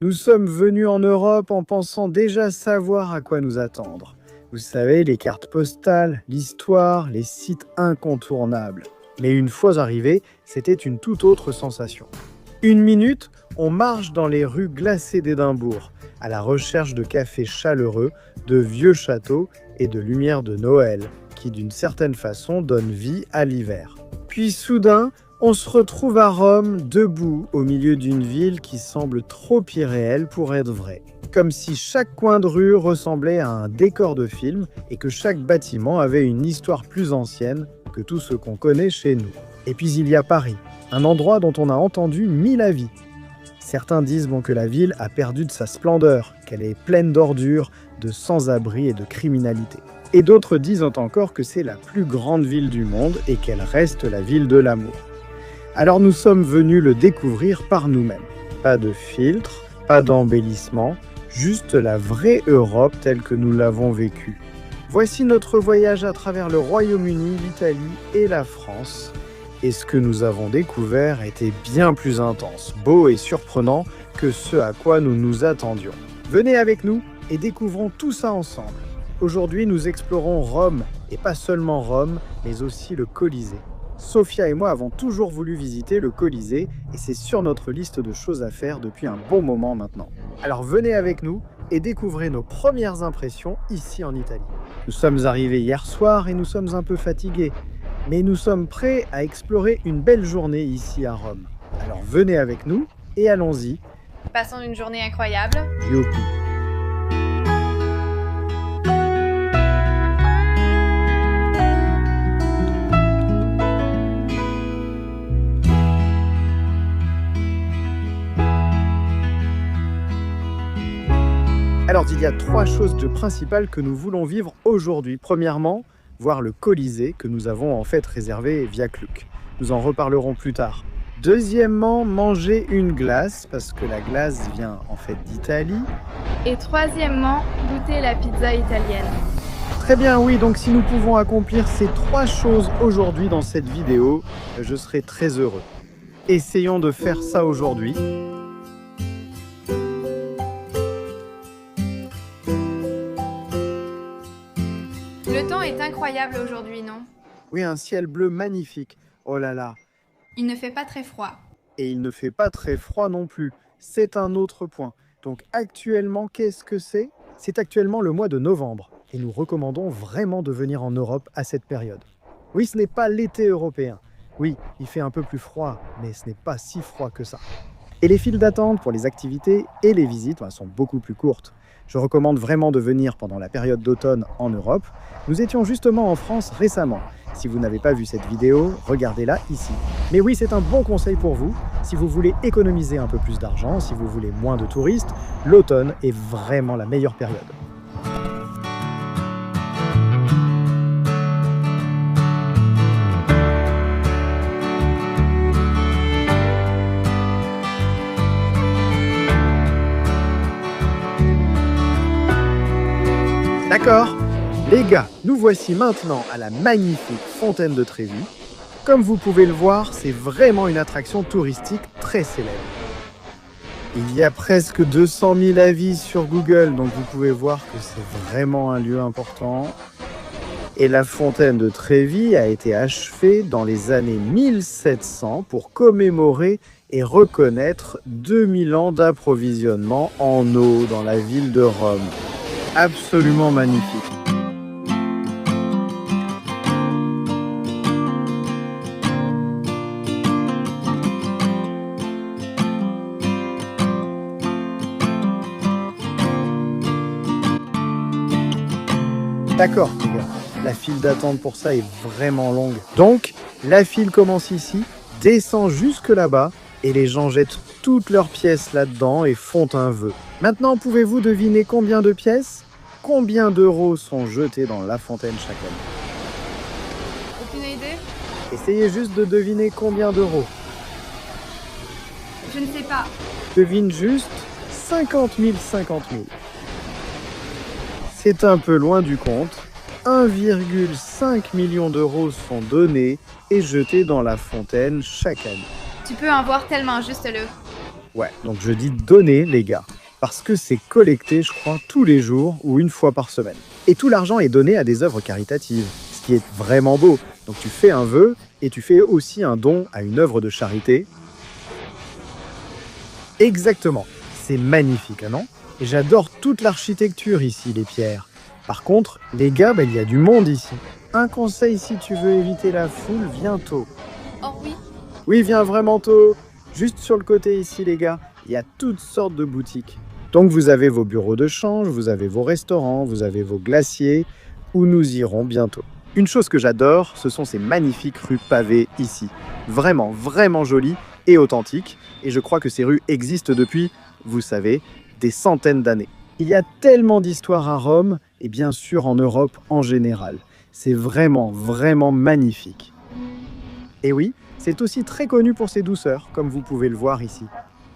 Nous sommes venus en Europe en pensant déjà savoir à quoi nous attendre. Vous savez, les cartes postales, l'histoire, les sites incontournables. Mais une fois arrivés, c'était une toute autre sensation. Une minute, on marche dans les rues glacées d'Édimbourg, à la recherche de cafés chaleureux, de vieux châteaux et de lumières de Noël, qui d'une certaine façon donnent vie à l'hiver. Puis soudain, on se retrouve à Rome, debout, au milieu d'une ville qui semble trop irréelle pour être vraie. Comme si chaque coin de rue ressemblait à un décor de film et que chaque bâtiment avait une histoire plus ancienne que tout ce qu'on connaît chez nous. Et puis il y a Paris, un endroit dont on a entendu mille avis. Certains disent que la ville a perdu de sa splendeur, qu'elle est pleine d'ordures, de sans-abri et de criminalité. Et d'autres disent encore que c'est la plus grande ville du monde et qu'elle reste la ville de l'amour. Alors nous sommes venus le découvrir par nous-mêmes. Pas de filtre, pas d'embellissement, juste la vraie Europe telle que nous l'avons vécue. Voici notre voyage à travers le Royaume-Uni, l'Italie et la France. Et ce que nous avons découvert était bien plus intense, beau et surprenant que ce à quoi nous nous attendions. Venez avec nous et découvrons tout ça ensemble. Aujourd'hui, nous explorons Rome, et pas seulement Rome, mais aussi le Colisée. Sophia et moi avons toujours voulu visiter le Colisée et c'est sur notre liste de choses à faire depuis un bon moment maintenant. Alors venez avec nous et découvrez nos premières impressions ici en Italie. Nous sommes arrivés hier soir et nous sommes un peu fatigués, mais nous sommes prêts à explorer une belle journée ici à Rome. Alors venez avec nous et allons-y. Passons une journée incroyable. Youpi! Alors, il y a 3 choses principales que nous voulons vivre aujourd'hui. Premièrement, voir le Colisée que nous avons en fait réservé via Klook. Nous en reparlerons plus tard. Deuxièmement, manger une glace, parce que la glace vient en fait d'Italie. Et troisièmement, goûter la pizza italienne. Très bien, oui, donc si nous pouvons accomplir ces 3 choses aujourd'hui dans cette vidéo, je serai très heureux. Essayons de faire ça aujourd'hui. Le temps est incroyable aujourd'hui, non? Oui, un ciel bleu magnifique. Oh là là. Il ne fait pas très froid. Et il ne fait pas très froid non plus. C'est un autre point. Donc actuellement, qu'est-ce que c'est? C'est actuellement le mois de novembre. Et nous recommandons vraiment de venir en Europe à cette période. Oui, ce n'est pas l'été européen. Oui, il fait un peu plus froid, mais ce n'est pas si froid que ça. Et les files d'attente pour les activités et les visites sont beaucoup plus courtes. Je recommande vraiment de venir pendant la période d'automne en Europe. Nous étions justement en France récemment. Si vous n'avez pas vu cette vidéo, regardez-la ici. Mais oui, c'est un bon conseil pour vous. Si vous voulez économiser un peu plus d'argent, si vous voulez moins de touristes, l'automne est vraiment la meilleure période. D'accord? Les gars, nous voici maintenant à la magnifique fontaine de Trévi. Comme vous pouvez le voir, c'est vraiment une attraction touristique très célèbre. Il y a presque 200 000 avis sur Google, donc vous pouvez voir que c'est vraiment un lieu important. Et la fontaine de Trévi a été achevée dans les années 1700 pour commémorer et reconnaître 2000 ans d'approvisionnement en eau dans la ville de Rome. Absolument magnifique. D'accord, les gars. La file d'attente pour ça est vraiment longue. Donc, la file commence ici, descend jusque là-bas, et les gens jettent toutes leurs pièces là-dedans et font un vœu. Maintenant, pouvez-vous deviner combien de pièces? Combien d'euros sont jetés dans la fontaine chaque année? Aucune idée? Essayez juste de deviner combien d'euros. Je ne sais pas. Devine juste 50 000, 50 000. C'est un peu loin du compte. 1,5 million d'euros sont donnés et jetés dans la fontaine chaque année. Tu peux en voir tellement juste le. Ouais, donc je dis donner, les gars, parce que c'est collecté, je crois, tous les jours ou une fois par semaine. Et tout l'argent est donné à des œuvres caritatives, ce qui est vraiment beau. Donc tu fais un vœu et tu fais aussi un don à une œuvre de charité. Exactement, c'est magnifique, hein, non? Et j'adore toute l'architecture ici, les pierres. Par contre, les gars, il y a du monde ici. Un conseil, si tu veux éviter la foule, viens tôt. Oh oui. Oui, viens vraiment tôt. Juste sur le côté ici, les gars, il y a toutes sortes de boutiques. Donc vous avez vos bureaux de change, vous avez vos restaurants, vous avez vos glaciers, où nous irons bientôt. Une chose que j'adore, ce sont ces magnifiques rues pavées ici. Vraiment, vraiment jolies et authentiques. Et je crois que ces rues existent depuis, vous savez, des centaines d'années. Il y a tellement d'histoires à Rome, et bien sûr en Europe en général. C'est vraiment, vraiment magnifique. Et oui, c'est aussi très connu pour ses douceurs, comme vous pouvez le voir ici.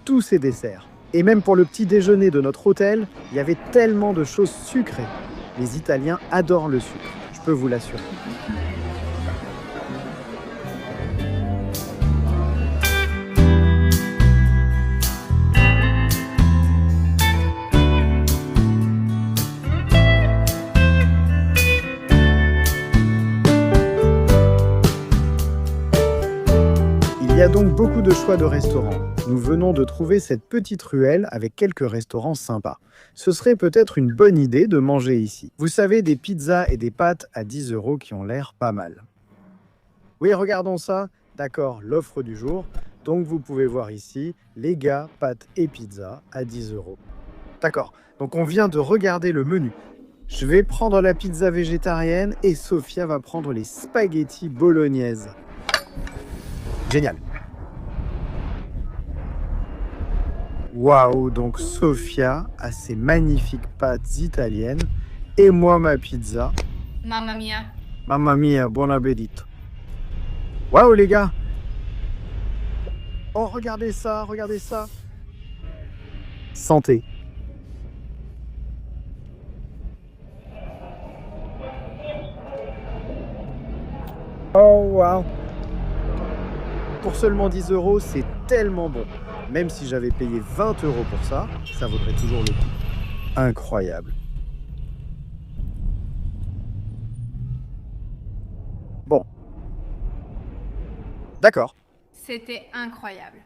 Tous ses desserts. Et même pour le petit déjeuner de notre hôtel, il y avait tellement de choses sucrées. Les Italiens adorent le sucre, je peux vous l'assurer. Il y a donc beaucoup de choix de restaurants. Nous venons de trouver cette petite ruelle avec quelques restaurants sympas. Ce serait peut-être une bonne idée de manger ici. Vous savez, des pizzas et des pâtes à 10 € qui ont l'air pas mal. Oui, regardons ça. D'accord, l'offre du jour. Donc vous pouvez voir ici, les gars, pâtes et pizzas à 10 €. D'accord, donc on vient de regarder le menu. Je vais prendre la pizza végétarienne et Sophia va prendre les spaghettis bolognaises. Génial. Waouh, donc Sophia a ses magnifiques pâtes italiennes et moi ma pizza. Mamma mia. Mamma mia, buon appetito. Waouh les gars. Oh, regardez ça, regardez ça. Santé. Oh waouh. Pour seulement 10 €, c'est tellement bon. Même si j'avais payé 20 € pour ça, ça vaudrait toujours le coup. Incroyable. Bon. D'accord. C'était incroyable.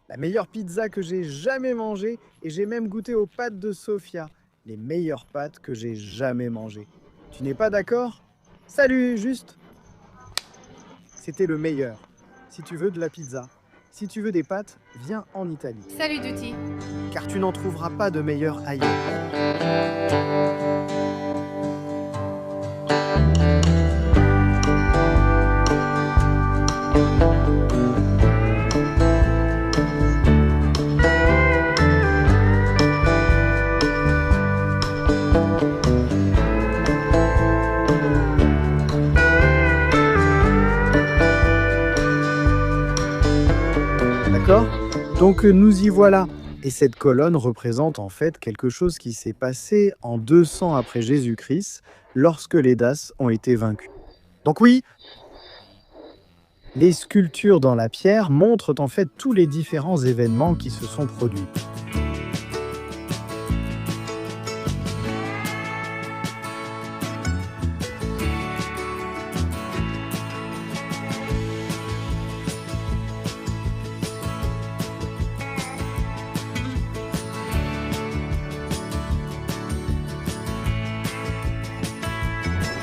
La meilleure pizza que j'ai jamais mangée et j'ai même goûté aux pâtes de Sofia. Les meilleures pâtes que j'ai jamais mangées. Tu n'es pas d'accord? Salut, juste. C'était le meilleur. Si tu veux de la pizza, si tu veux des pâtes, viens en Italie. Salut Duty. Car tu n'en trouveras pas de meilleur ailleurs. D'accord? Donc nous y voilà. Et cette colonne représente en fait quelque chose qui s'est passé en 200 après Jésus-Christ, lorsque les Daces ont été vaincus. Donc oui, les sculptures dans la pierre montrent en fait tous les différents événements qui se sont produits.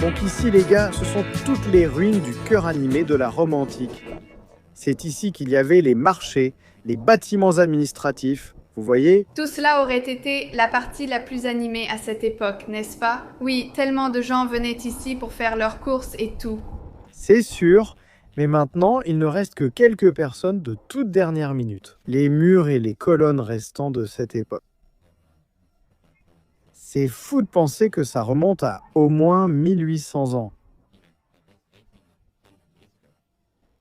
Donc ici les gars, ce sont toutes les ruines du cœur animé de la Rome antique. C'est ici qu'il y avait les marchés, les bâtiments administratifs, vous voyez? Tout cela aurait été la partie la plus animée à cette époque, n'est-ce pas? Oui, tellement de gens venaient ici pour faire leurs courses et tout. C'est sûr, mais maintenant il ne reste que quelques personnes de toute dernière minute. Les murs et les colonnes restants de cette époque. C'est fou de penser que ça remonte à au moins 1800 ans.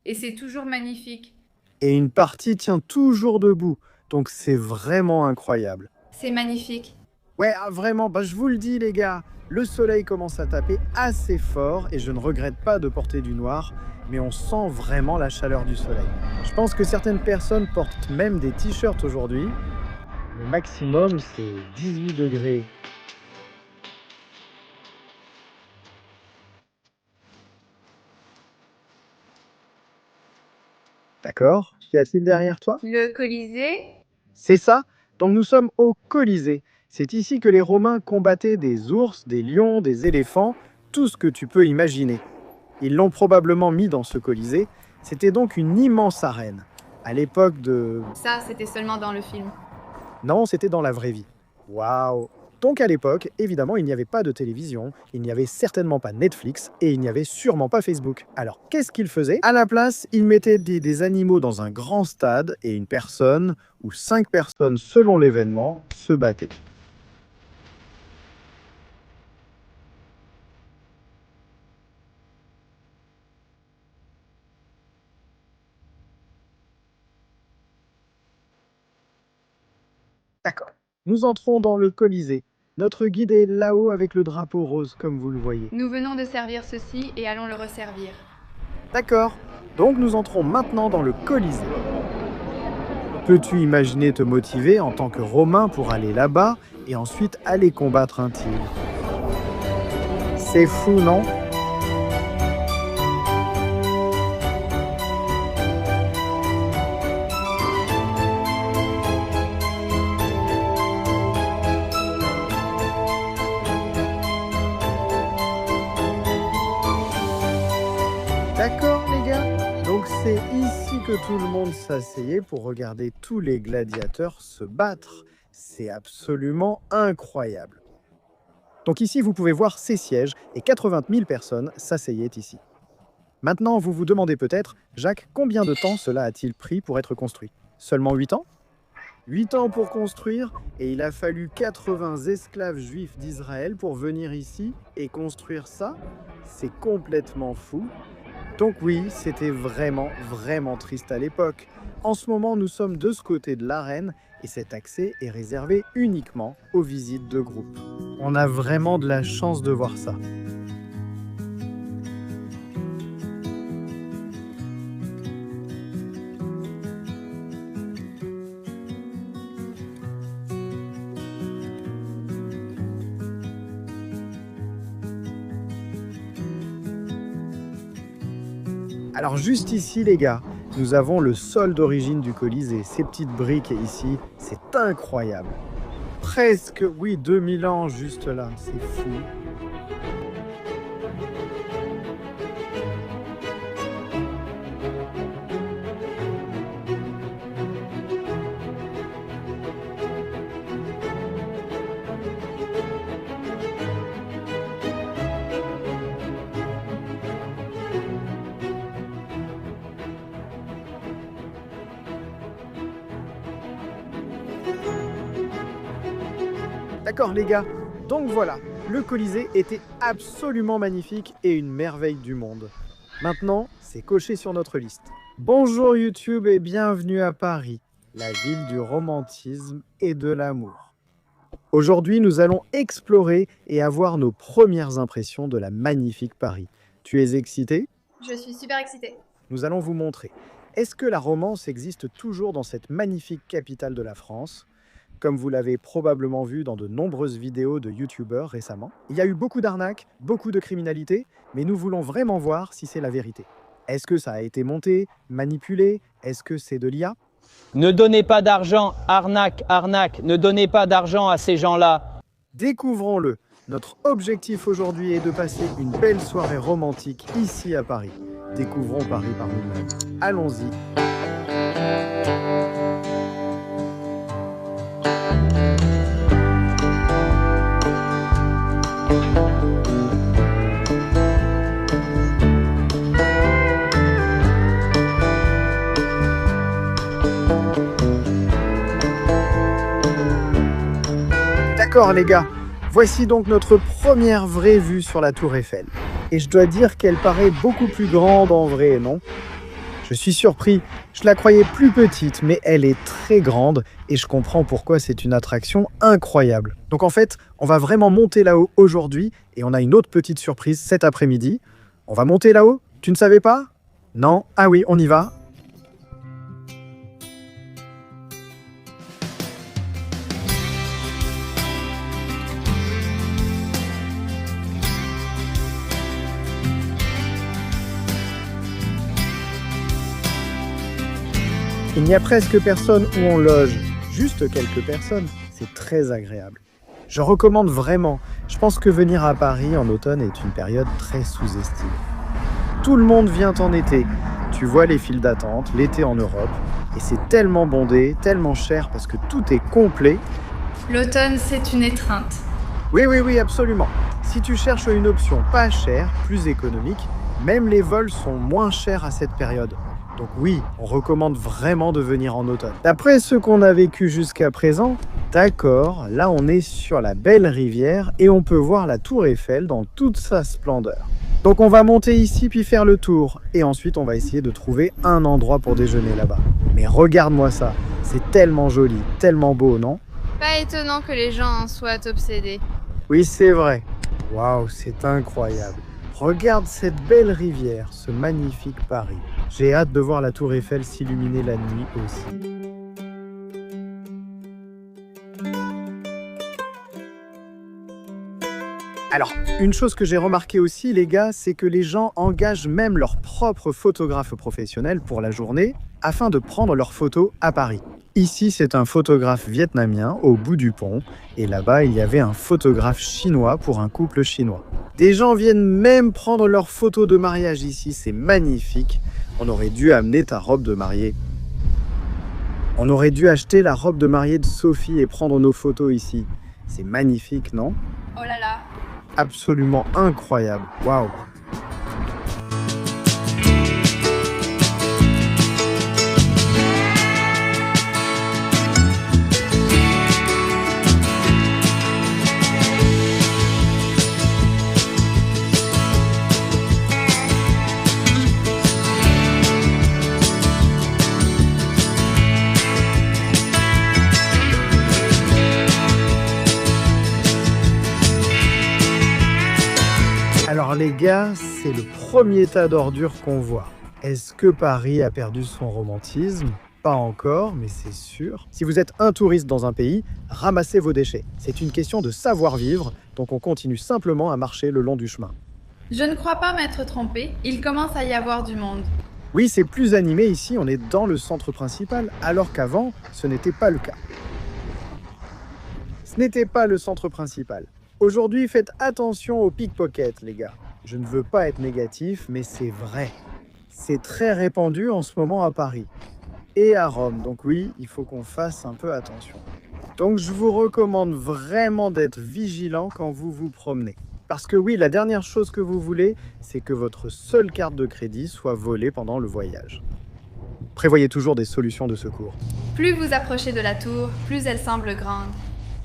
Et c'est toujours magnifique. Et une partie tient toujours debout, donc c'est vraiment incroyable. C'est magnifique. Ouais, vraiment, je vous le dis les gars, le soleil commence à taper assez fort et je ne regrette pas de porter du noir, mais on sent vraiment la chaleur du soleil. Je pense que certaines personnes portent même des t-shirts aujourd'hui. Le maximum, c'est 18 degrés. D'accord? Qu'y a-t-il derrière toi? Le Colisée? C'est ça. Donc nous sommes au Colisée. C'est ici que les Romains combattaient des ours, des lions, des éléphants, tout ce que tu peux imaginer. Ils l'ont probablement mis dans ce Colisée. C'était donc une immense arène. À l'époque de... Ça, c'était seulement dans le film. Non, c'était dans la vraie vie. Waouh! Donc à l'époque, évidemment, il n'y avait pas de télévision, il n'y avait certainement pas Netflix et il n'y avait sûrement pas Facebook. Alors qu'est-ce qu'ils faisaient? À la place, ils mettaient des animaux dans un grand stade et une personne ou 5 personnes selon l'événement se battaient. D'accord. Nous entrons dans le Colisée. Notre guide est là-haut avec le drapeau rose, comme vous le voyez. Nous venons de servir ceci et allons le resservir. D'accord. Donc nous entrons maintenant dans le Colisée. Peux-tu imaginer te motiver en tant que Romain pour aller là-bas et ensuite aller combattre un tigre? C'est fou, non? D'accord, les gars? Donc c'est ici que tout le monde s'asseyait pour regarder tous les gladiateurs se battre. C'est absolument incroyable. Donc ici, vous pouvez voir ces sièges et 80 000 personnes s'asseyaient ici. Maintenant, vous vous demandez peut-être, Jacques, combien de temps cela a-t-il pris pour être construit? Seulement 8 ans? 8 ans pour construire, et il a fallu 80 esclaves juifs d'Israël pour venir ici et construire ça? C'est complètement fou. Donc oui, c'était vraiment, vraiment triste à l'époque. En ce moment, nous sommes de ce côté de l'arène et cet accès est réservé uniquement aux visites de groupe. On a vraiment de la chance de voir ça. Alors juste ici les gars, nous avons le sol d'origine du Colisée. Ces petites briques ici, c'est incroyable. Presque, oui, 2000 ans juste là, c'est fou. D'accord les gars, donc voilà, le Colisée était absolument magnifique et une merveille du monde. Maintenant, c'est coché sur notre liste. Bonjour YouTube et bienvenue à Paris, la ville du romantisme et de l'amour. Aujourd'hui, nous allons explorer et avoir nos premières impressions de la magnifique Paris. Tu es excité? Je suis super excitée. Nous allons vous montrer. Est-ce que la romance existe toujours dans cette magnifique capitale de la France? Comme vous l'avez probablement vu dans de nombreuses vidéos de youtubeurs récemment. Il y a eu beaucoup d'arnaques, beaucoup de criminalité, mais nous voulons vraiment voir si c'est la vérité. Est-ce que ça a été monté, manipulé? Est-ce que c'est de l'IA? Ne donnez pas d'argent, arnaque, arnaque, ne donnez pas d'argent à ces gens-là. Découvrons-le. Notre objectif aujourd'hui est de passer une belle soirée romantique ici à Paris. Découvrons Paris par nous-mêmes. Allons-y. D'accord les gars, voici donc notre première vraie vue sur la tour Eiffel. Et je dois dire qu'elle paraît beaucoup plus grande en vrai, non? Je Je suis surpris, je la croyais plus petite, mais elle est très grande et je comprends pourquoi c'est une attraction incroyable. Donc en fait, on va vraiment monter là-haut aujourd'hui et on a une autre petite surprise cet après-midi. On va monter là-haut? Tu ne savais pas? Non? Ah oui, on y va. Il n'y a presque personne où on loge, juste quelques personnes, c'est très agréable. Je recommande vraiment, je pense que venir à Paris en automne est une période très sous-estimée. Tout le monde vient en été, tu vois les files d'attente, l'été en Europe, et c'est tellement bondé, tellement cher parce que tout est complet. L'automne, c'est une étreinte. Oui, absolument. Si tu cherches une option pas chère, plus économique, même les vols sont moins chers à cette période. Donc oui, on recommande vraiment de venir en automne. D'après ce qu'on a vécu jusqu'à présent, d'accord, là on est sur la belle rivière et on peut voir la tour Eiffel dans toute sa splendeur. Donc on va monter ici puis faire le tour et ensuite on va essayer de trouver un endroit pour déjeuner là-bas. Mais regarde-moi ça, c'est tellement joli, tellement beau, non? Pas étonnant que les gens en soient obsédés. Oui, c'est vrai. Waouh, c'est incroyable. Regarde cette belle rivière, ce magnifique Paris. J'ai hâte de voir la tour Eiffel s'illuminer la nuit aussi. Alors, une chose que j'ai remarqué aussi, les gars, c'est que les gens engagent même leur propre photographe professionnel pour la journée afin de prendre leurs photos à Paris. Ici, c'est un photographe vietnamien au bout du pont et là-bas, il y avait un photographe chinois pour un couple chinois. Des gens viennent même prendre leurs photos de mariage ici, c'est magnifique. On aurait dû amener ta robe de mariée. On aurait dû acheter la robe de mariée de Sophie et prendre nos photos ici. C'est magnifique, non? Oh là là. Absolument incroyable. Waouh! Alors les gars, c'est le premier tas d'ordures qu'on voit. Est-ce que Paris a perdu son romantisme? Pas encore, mais c'est sûr. Si vous êtes un touriste dans un pays, ramassez vos déchets. C'est une question de savoir-vivre, donc on continue simplement à marcher le long du chemin. Je ne crois pas m'être trompée, il commence à y avoir du monde. Oui, c'est plus animé ici, on est dans le centre principal, alors qu'avant, ce n'était pas le cas. Ce n'était pas le centre principal. Aujourd'hui, faites attention aux pickpockets, les gars. Je ne veux pas être négatif, mais c'est vrai. C'est très répandu en ce moment à Paris et à Rome. Donc oui, il faut qu'on fasse un peu attention. Donc je vous recommande vraiment d'être vigilant quand vous vous promenez. Parce que oui, la dernière chose que vous voulez, c'est que votre seule carte de crédit soit volée pendant le voyage. Prévoyez toujours des solutions de secours. Plus vous approchez de la tour, plus elle semble grande.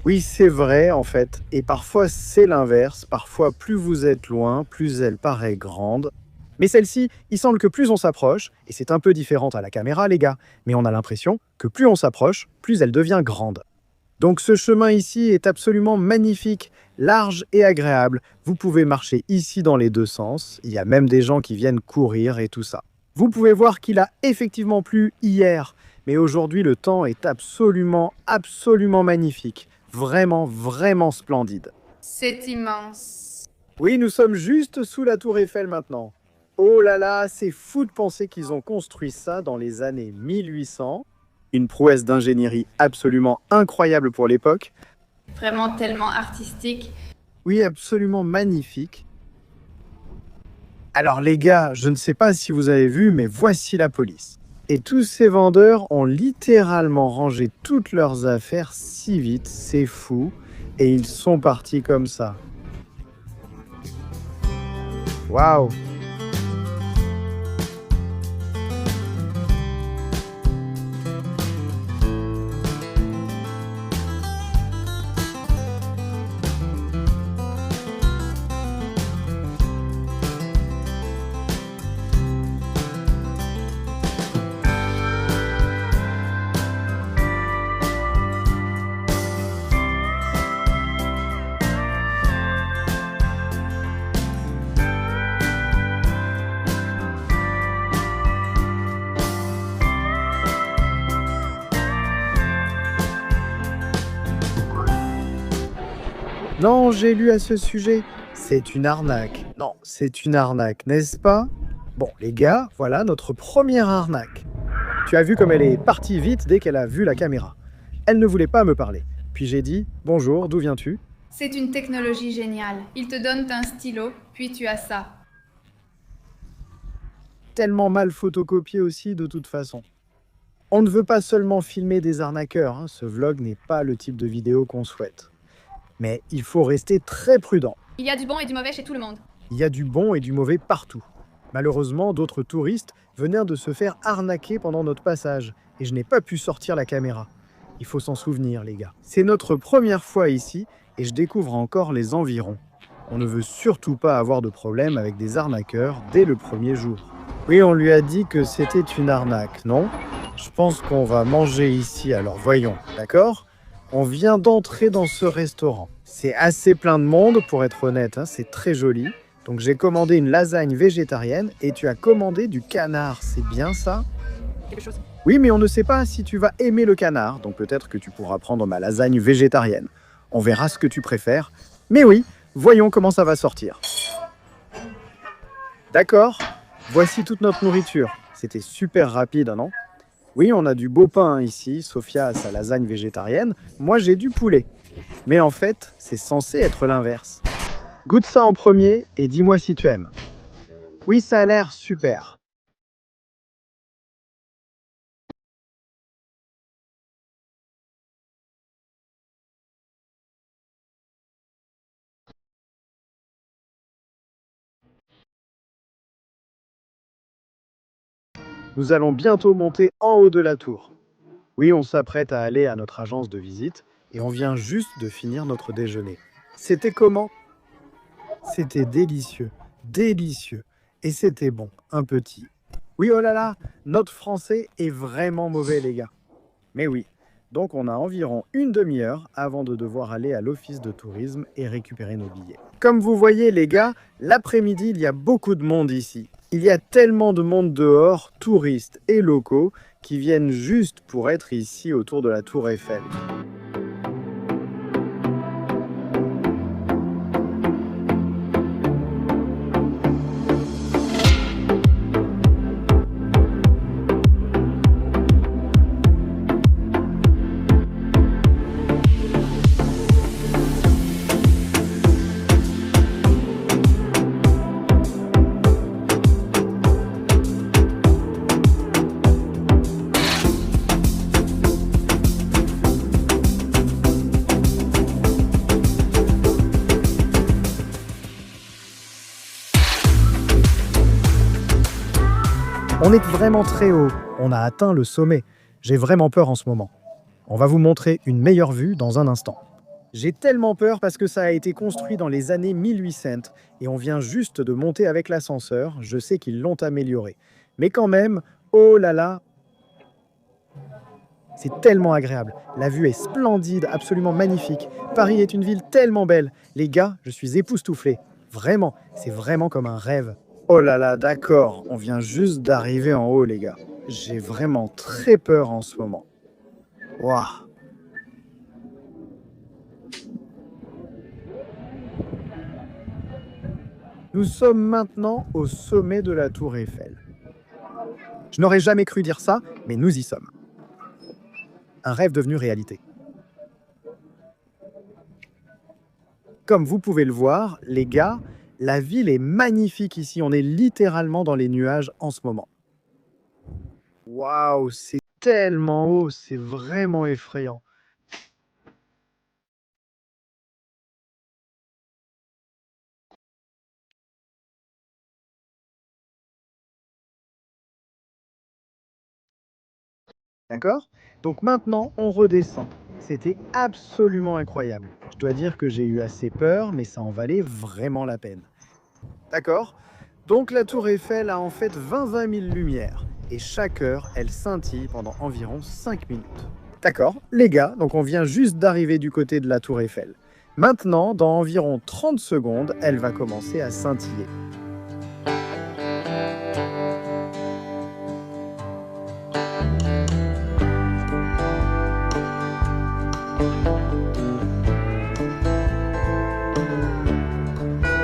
Oui, c'est vrai en fait, et parfois c'est l'inverse, parfois plus vous êtes loin, plus elle paraît grande. Mais celle-ci, il semble que plus on s'approche, et c'est un peu différent à la caméra les gars, mais on a l'impression que plus on s'approche, plus elle devient grande. Donc ce chemin ici est absolument magnifique, large et agréable. Vous pouvez marcher ici dans les deux sens, il y a même des gens qui viennent courir et tout ça. Vous pouvez voir qu'il a effectivement plu hier, mais aujourd'hui le temps est absolument magnifique. Vraiment splendide. C'est immense. Oui, nous sommes juste sous la tour Eiffel maintenant. Oh là là, c'est fou de penser qu'ils ont construit ça dans les années 1800. Une prouesse d'ingénierie absolument incroyable pour l'époque. Vraiment tellement artistique. Oui, absolument magnifique. Alors les gars, je ne sais pas si vous avez vu, mais voici la police. Et tous ces vendeurs ont littéralement rangé toutes leurs affaires si vite, c'est fou. Et ils sont partis comme ça. Waouh! Non, j'ai lu à ce sujet. C'est une arnaque. Non, c'est une arnaque, n'est-ce pas? Bon, les gars, voilà notre première arnaque. Tu as vu comme elle est partie vite dès qu'elle a vu la caméra. Elle ne voulait pas me parler. Puis j'ai dit « Bonjour, d'où viens-tu » C'est une technologie géniale. Ils te donnent un stylo, puis tu as ça. Tellement mal photocopié aussi de toute façon. On ne veut pas seulement filmer des arnaqueurs, hein. Ce vlog n'est pas le type de vidéo qu'on souhaite. Mais il faut rester très prudent. Il y a du bon et du mauvais chez tout le monde. Il y a du bon et du mauvais partout. Malheureusement, d'autres touristes venaient de se faire arnaquer pendant notre passage et je n'ai pas pu sortir la caméra. Il faut s'en souvenir, les gars. C'est notre première fois ici et je découvre encore les environs. On ne veut surtout pas avoir de problème avec des arnaqueurs dès le premier jour. Oui, on lui a dit que c'était une arnaque, non? Je pense qu'on va manger ici, alors voyons, d'accord? On vient d'entrer dans ce restaurant. C'est assez plein de monde, pour être honnête, hein, c'est très joli. Donc j'ai commandé une lasagne végétarienne et tu as commandé du canard, c'est bien ça? Quelque chose. Oui, mais on ne sait pas si tu vas aimer le canard, donc peut-être que tu pourras prendre ma lasagne végétarienne. On verra ce que tu préfères. Mais oui, voyons comment ça va sortir. D'accord, voici toute notre nourriture. C'était super rapide, non? Oui, on a du beau pain ici, Sophia a sa lasagne végétarienne, moi j'ai du poulet. Mais en fait, c'est censé être l'inverse. Goûte ça en premier et dis-moi si tu aimes. Oui, ça a l'air super. Nous allons bientôt monter en haut de la tour. Oui, on s'apprête à aller à notre agence de visite et on vient juste de finir notre déjeuner. C'était comment? C'était délicieux, délicieux. Et c'était bon, un petit. Oui, oh là là, notre français est vraiment mauvais, les gars. Mais oui, donc on a environ une demi-heure avant de devoir aller à l'office de tourisme et récupérer nos billets. Comme vous voyez, les gars, l'après-midi, il y a beaucoup de monde ici. Il y a tellement de monde dehors, touristes et locaux, qui viennent juste pour être ici autour de la Tour Eiffel. On est vraiment très haut, on a atteint le sommet. J'ai vraiment peur en ce moment. On va vous montrer une meilleure vue dans un instant. J'ai tellement peur parce que ça a été construit dans les années 1800 et on vient juste de monter avec l'ascenseur. Je sais qu'ils l'ont amélioré. Mais quand même, oh là là, c'est tellement agréable. La vue est splendide, absolument magnifique. Paris est une ville tellement belle. Les gars, je suis époustouflé. Vraiment, c'est vraiment comme un rêve. Oh là là, d'accord, on vient juste d'arriver en haut, les gars. J'ai vraiment très peur en ce moment. Waouh! Nous sommes maintenant au sommet de la Tour Eiffel. Je n'aurais jamais cru dire ça, mais nous y sommes. Un rêve devenu réalité. Comme vous pouvez le voir, les gars, la ville est magnifique ici. On est littéralement dans les nuages en ce moment. Waouh, c'est tellement haut, c'est vraiment effrayant. D'accord? Donc maintenant, on redescend. C'était absolument incroyable. Je dois dire que j'ai eu assez peur, mais ça en valait vraiment la peine. D'accord? Donc la tour Eiffel a en fait 20 000 lumières. Et chaque heure, elle scintille pendant environ 5 minutes. D'accord, les gars, donc on vient juste d'arriver du côté de la tour Eiffel. Maintenant, dans environ 30 secondes, elle va commencer à scintiller.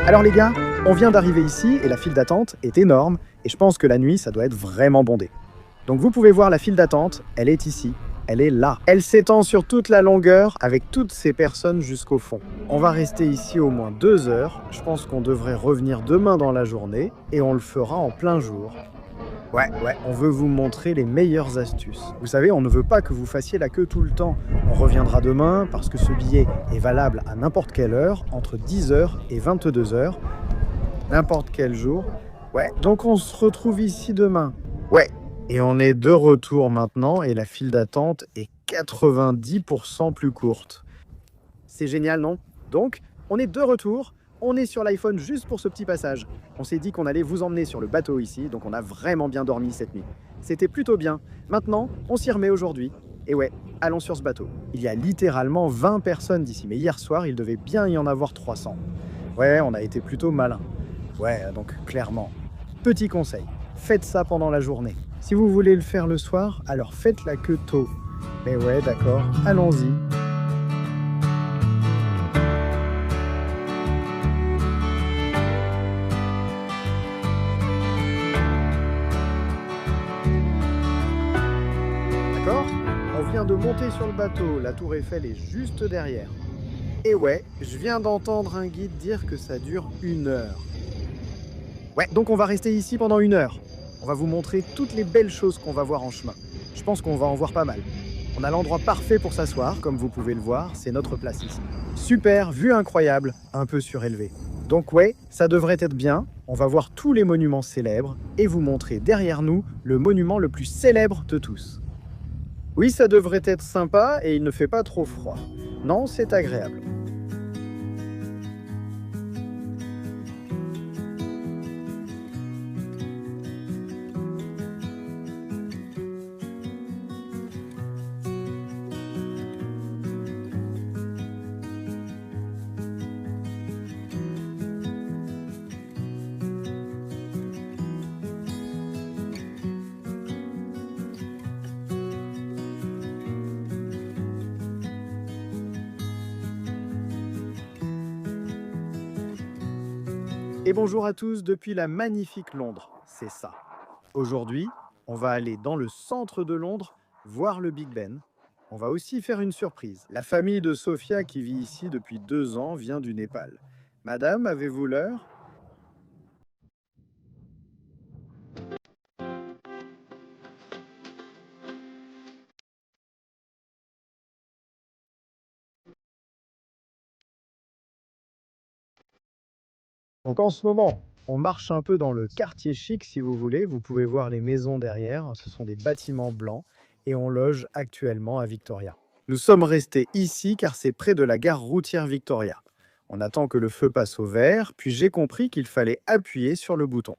Alors les gars, on vient d'arriver ici et la file d'attente est énorme et je pense que la nuit, ça doit être vraiment bondé. Donc vous pouvez voir la file d'attente, elle est ici, elle est là. Elle s'étend sur toute la longueur avec toutes ces personnes jusqu'au fond. On va rester ici au moins 2 heures. Je pense qu'on devrait revenir demain dans la journée et on le fera en plein jour. Ouais, on veut vous montrer les meilleures astuces. Vous savez, on ne veut pas que vous fassiez la queue tout le temps. On reviendra demain parce que ce billet est valable à n'importe quelle heure, entre 10h et 22h. N'importe quel jour. Ouais, donc on se retrouve ici demain. Ouais, et on est de retour maintenant et la file d'attente est 90% plus courte. C'est génial, non? Donc, on est de retour. On est sur l'iPhone juste pour ce petit passage. On s'est dit qu'on allait vous emmener sur le bateau ici, donc on a vraiment bien dormi cette nuit. C'était plutôt bien. Maintenant, on s'y remet aujourd'hui. Et ouais, allons sur ce bateau. Il y a littéralement 20 personnes d'ici, mais hier soir, il devait bien y en avoir 300. Ouais, on a été plutôt malin. Ouais, donc clairement. Petit conseil, faites ça pendant la journée. Si vous voulez le faire le soir, alors faites la queue tôt. Mais ouais, d'accord, allons-y. D'accord? On vient de monter sur le bateau, la tour Eiffel est juste derrière. Et ouais, je viens d'entendre un guide dire que ça dure 1 heure. Ouais, donc on va rester ici pendant 1 heure. On va vous montrer toutes les belles choses qu'on va voir en chemin. Je pense qu'on va en voir pas mal. On a l'endroit parfait pour s'asseoir, comme vous pouvez le voir, c'est notre place ici. Super, vue incroyable, un peu surélevée. Donc ouais, ça devrait être bien. On va voir tous les monuments célèbres et vous montrer derrière nous le monument le plus célèbre de tous. Oui, ça devrait être sympa et il ne fait pas trop froid. Non, c'est agréable. Et bonjour à tous depuis la magnifique Londres, c'est ça. Aujourd'hui, on va aller dans le centre de Londres voir le Big Ben. On va aussi faire une surprise. La famille de Sophia qui vit ici depuis 2 ans vient du Népal. Madame, avez-vous l'heure? Donc en ce moment, on marche un peu dans le quartier chic si vous voulez. Vous pouvez voir les maisons derrière. Ce sont des bâtiments blancs et on loge actuellement à Victoria. Nous sommes restés ici car c'est près de la gare routière Victoria. On attend que le feu passe au vert, puis j'ai compris qu'il fallait appuyer sur le bouton.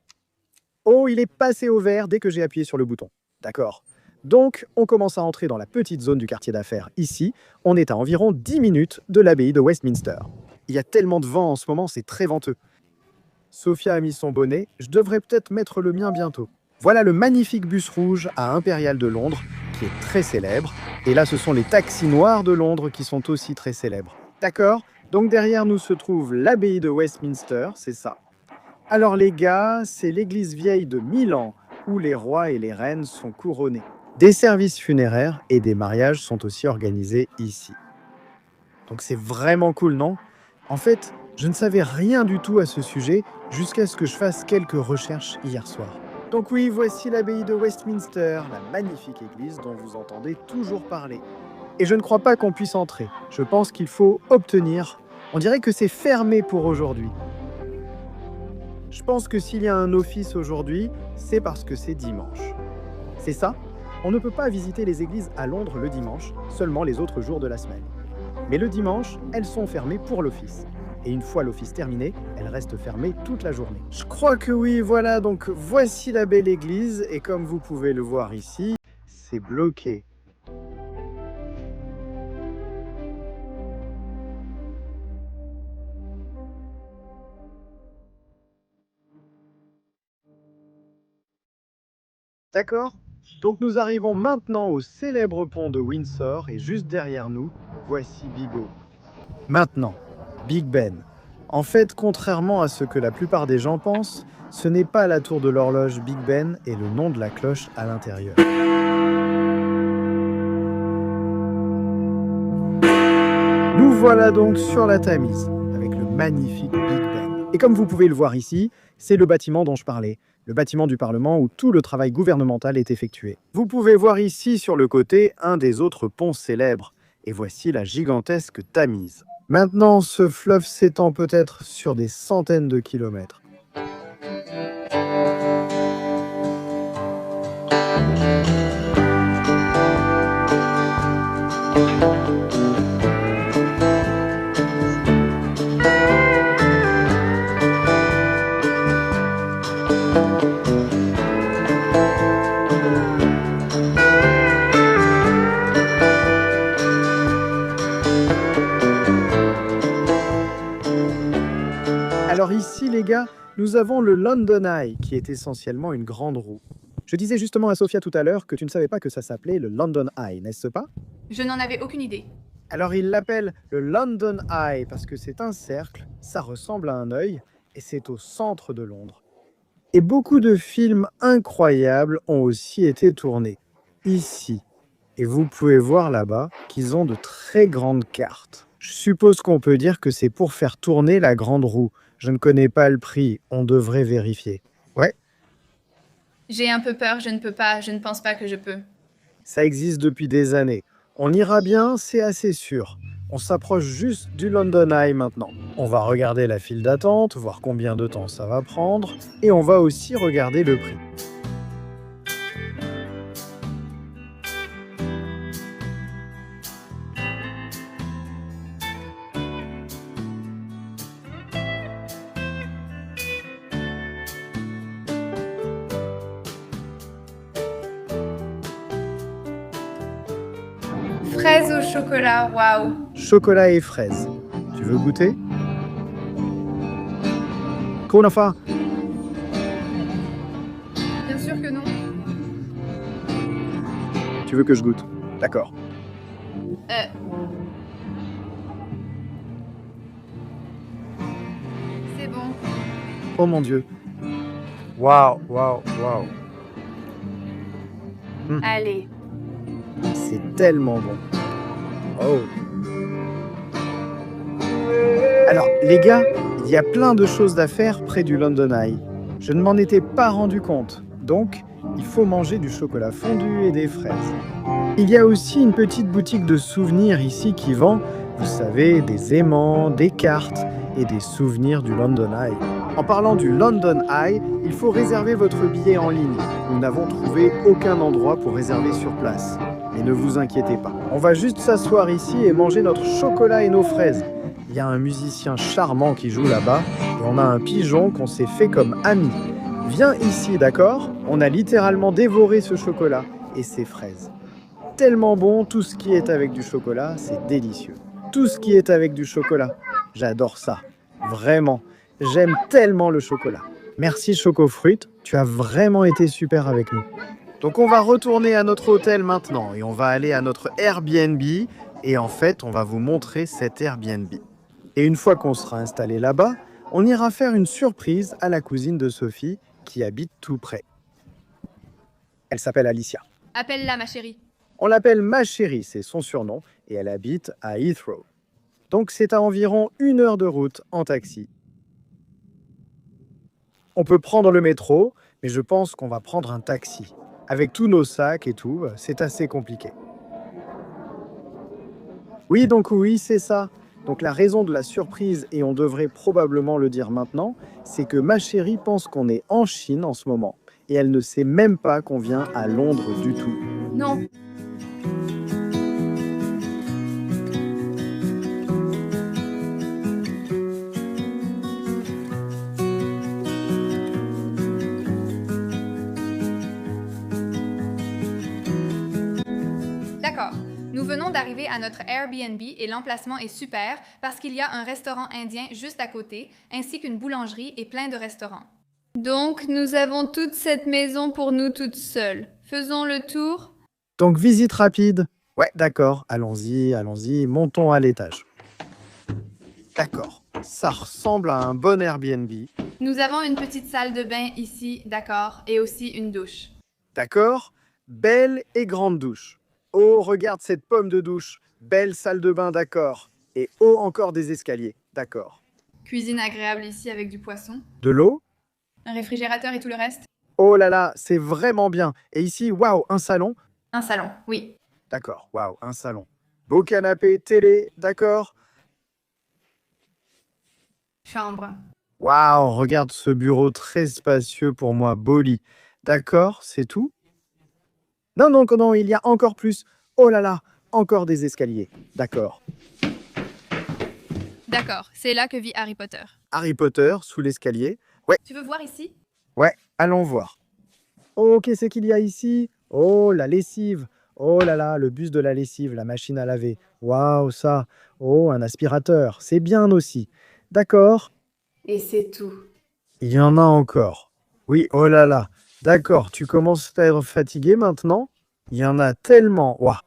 Oh, il est passé au vert dès que j'ai appuyé sur le bouton. D'accord. Donc, on commence à entrer dans la petite zone du quartier d'affaires. Ici, on est à environ 10 minutes de l'abbaye de Westminster. Il y a tellement de vent en ce moment, c'est très venteux. Sophia a mis son bonnet, je devrais peut-être mettre le mien bientôt. Voilà le magnifique bus rouge à Impérial de Londres, qui est très célèbre. Et là, ce sont les taxis noirs de Londres qui sont aussi très célèbres. D'accord? Donc derrière nous se trouve l'abbaye de Westminster, c'est ça. Alors les gars, c'est l'église vieille de 1000 ans, où les rois et les reines sont couronnés. Des services funéraires et des mariages sont aussi organisés ici. Donc c'est vraiment cool, non? En fait, je ne savais rien du tout à ce sujet jusqu'à ce que je fasse quelques recherches hier soir. Donc oui, voici l'abbaye de Westminster, la magnifique église dont vous entendez toujours parler. Et je ne crois pas qu'on puisse entrer. Je pense qu'il faut obtenir. On dirait que c'est fermé pour aujourd'hui. Je pense que s'il y a un office aujourd'hui, c'est parce que c'est dimanche. C'est ça? On ne peut pas visiter les églises à Londres le dimanche, seulement les autres jours de la semaine. Mais le dimanche, elles sont fermées pour l'office. Et une fois l'office terminé, elles restent fermées toute la journée. Je crois que oui, voilà, donc voici la belle église, et comme vous pouvez le voir ici, c'est bloqué. D'accord? Donc nous arrivons maintenant au célèbre pont de Windsor, et juste derrière nous, voici Big O. Maintenant, Big Ben. En fait, contrairement à ce que la plupart des gens pensent, ce n'est pas la tour de l'horloge Big Ben et le nom de la cloche à l'intérieur. Nous voilà donc sur la Tamise, avec le magnifique Big Ben. Et comme vous pouvez le voir ici, c'est le bâtiment dont je parlais, le bâtiment du Parlement où tout le travail gouvernemental est effectué. Vous pouvez voir ici sur le côté un des autres ponts célèbres, et voici la gigantesque Tamise. Maintenant, ce fleuve s'étend peut-être sur des centaines de kilomètres. Alors ici, les gars, nous avons le London Eye, qui est essentiellement une grande roue. Je disais justement à Sophia tout à l'heure que tu ne savais pas que ça s'appelait le London Eye, n'est-ce pas? Je n'en avais aucune idée. Alors il l'appelle le London Eye parce que c'est un cercle, ça ressemble à un œil, et c'est au centre de Londres. Et beaucoup de films incroyables ont aussi été tournés ici. Et vous pouvez voir là-bas qu'ils ont de très grandes cartes. Je suppose qu'on peut dire que c'est pour faire tourner la grande roue. Je ne connais pas le prix, on devrait vérifier. Ouais, J'ai un peu peur, je ne pense pas que je peux. ça existe depuis des années. On ira bien, c'est assez sûr. On s'approche juste du London Eye maintenant. On va regarder la file d'attente, voir combien de temps ça va prendre, et on va aussi regarder le prix. Fraises au chocolat, waouh. Chocolat et fraises. Tu veux goûter? Konafa, Bien sûr que non. tu veux que je goûte? D'accord. C'est bon. Oh mon Dieu. Waouh, waouh, waouh. Allez. C'est tellement bon. Oh. Alors, les gars, il y a plein de choses à faire près du London Eye. Je ne m'en étais pas rendu compte. Donc, il faut manger du chocolat fondu et des fraises. Il y a aussi une petite boutique de souvenirs ici qui vend, vous savez, des aimants, des cartes et des souvenirs du London Eye. En parlant du London Eye, il faut réserver votre billet en ligne. Nous n'avons trouvé aucun endroit pour réserver sur place. Mais ne vous inquiétez pas. On va juste s'asseoir ici et manger notre chocolat et nos fraises. Il y a un musicien charmant qui joue là-bas et on a un pigeon qu'on s'est fait comme ami. Viens ici, d'accord? On a littéralement dévoré ce chocolat et ces fraises. Tellement bon, tout ce qui est avec du chocolat, c'est délicieux. Tout ce qui est avec du chocolat, j'adore ça. Vraiment, j'aime tellement le chocolat. Merci Chocofruit, tu as vraiment été super avec nous. Donc on va retourner à notre hôtel maintenant et on va aller à notre Airbnb et en fait on va vous montrer cet Airbnb. Et une fois qu'on sera installé là-bas, on ira faire une surprise à la cousine de Sophie qui habite tout près. Elle s'appelle Alicia. Appelle-la, ma chérie. On l'appelle ma chérie, c'est son surnom et elle habite à Heathrow. Donc c'est à environ 1 heure de route en taxi. On peut prendre le métro, mais je pense qu'on va prendre un taxi. Avec tous nos sacs et tout, c'est assez compliqué. Oui, c'est ça. Donc la raison de la surprise, et on devrait probablement le dire maintenant, c'est que ma chérie pense qu'on est en Chine en ce moment. Et elle ne sait même pas qu'on vient à Londres du tout. Non. D'accord. Nous venons d'arriver à notre Airbnb et l'emplacement est super parce qu'il y a un restaurant indien juste à côté, ainsi qu'une boulangerie et plein de restaurants. Donc, nous avons toute cette maison pour nous toutes seules. Faisons le tour. Donc visite rapide. Ouais, d'accord, allons-y, montons à l'étage. D'accord, Ça ressemble à un bon Airbnb. Nous avons une petite salle de bain ici, d'accord, et aussi une douche. D'accord? Belle et grande douche. Oh, regarde cette pomme de douche. Belle salle de bain, d'accord. Et oh, encore des escaliers, d'accord. Cuisine agréable ici avec du poisson. De l'eau? Un réfrigérateur et tout le reste. Oh là là, c'est vraiment bien. Et ici, waouh, un salon? Un salon, oui. D'accord, waouh, un salon. Beau canapé, télé, d'accord. Chambre. Waouh, regarde ce bureau très spacieux pour moi, beau lit. D'accord, c'est tout? Non, non, non, il y a encore plus. Oh là là, encore des escaliers. D'accord. D'accord, c'est là que vit Harry Potter. Harry Potter, sous l'escalier. Tu veux voir ici? Ouais, allons voir. Oh, qu'est-ce qu'il y a ici? Oh, la lessive. Oh là là, le bus de la lessive, la machine à laver. Waouh, ça. Oh, un aspirateur. C'est bien aussi. D'accord. Et c'est tout. Il y en a encore. Oui, oh là là. D'accord, tu commences à être fatigué maintenant? Il y en a tellement. Waouh,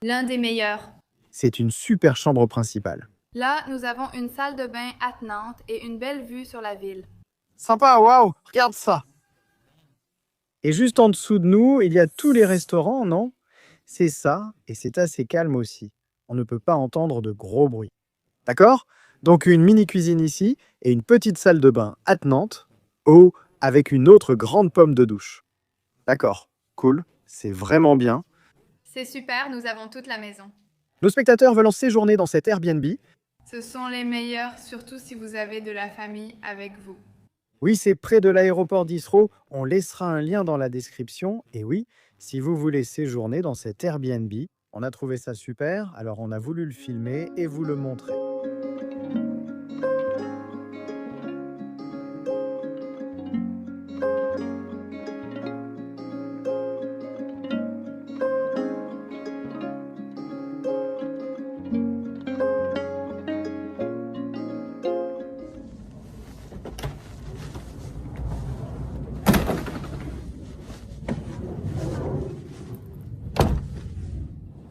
L'un des meilleurs. c'est une super chambre principale. Là, nous avons une salle de bain attenante et une belle vue sur la ville. Sympa, waouh, regarde ça. Et juste en dessous de nous, il y a tous les restaurants, non? C'est ça, et c'est assez calme aussi. On ne peut pas entendre de gros bruits. D'accord? Donc une mini-cuisine ici et une petite salle de bain attenante, oh, avec une autre grande pomme de douche. D'accord, cool, c'est vraiment bien. C'est super, nous avons toute la maison. Nos spectateurs veulent séjourner dans cet Airbnb. Ce sont les meilleurs, surtout si vous avez de la famille avec vous. Oui, c'est près de l'aéroport d'Heathrow. On laissera un lien dans la description. Et oui, si vous voulez séjourner dans cet Airbnb, on a trouvé ça super, alors on a voulu le filmer et vous le montrer.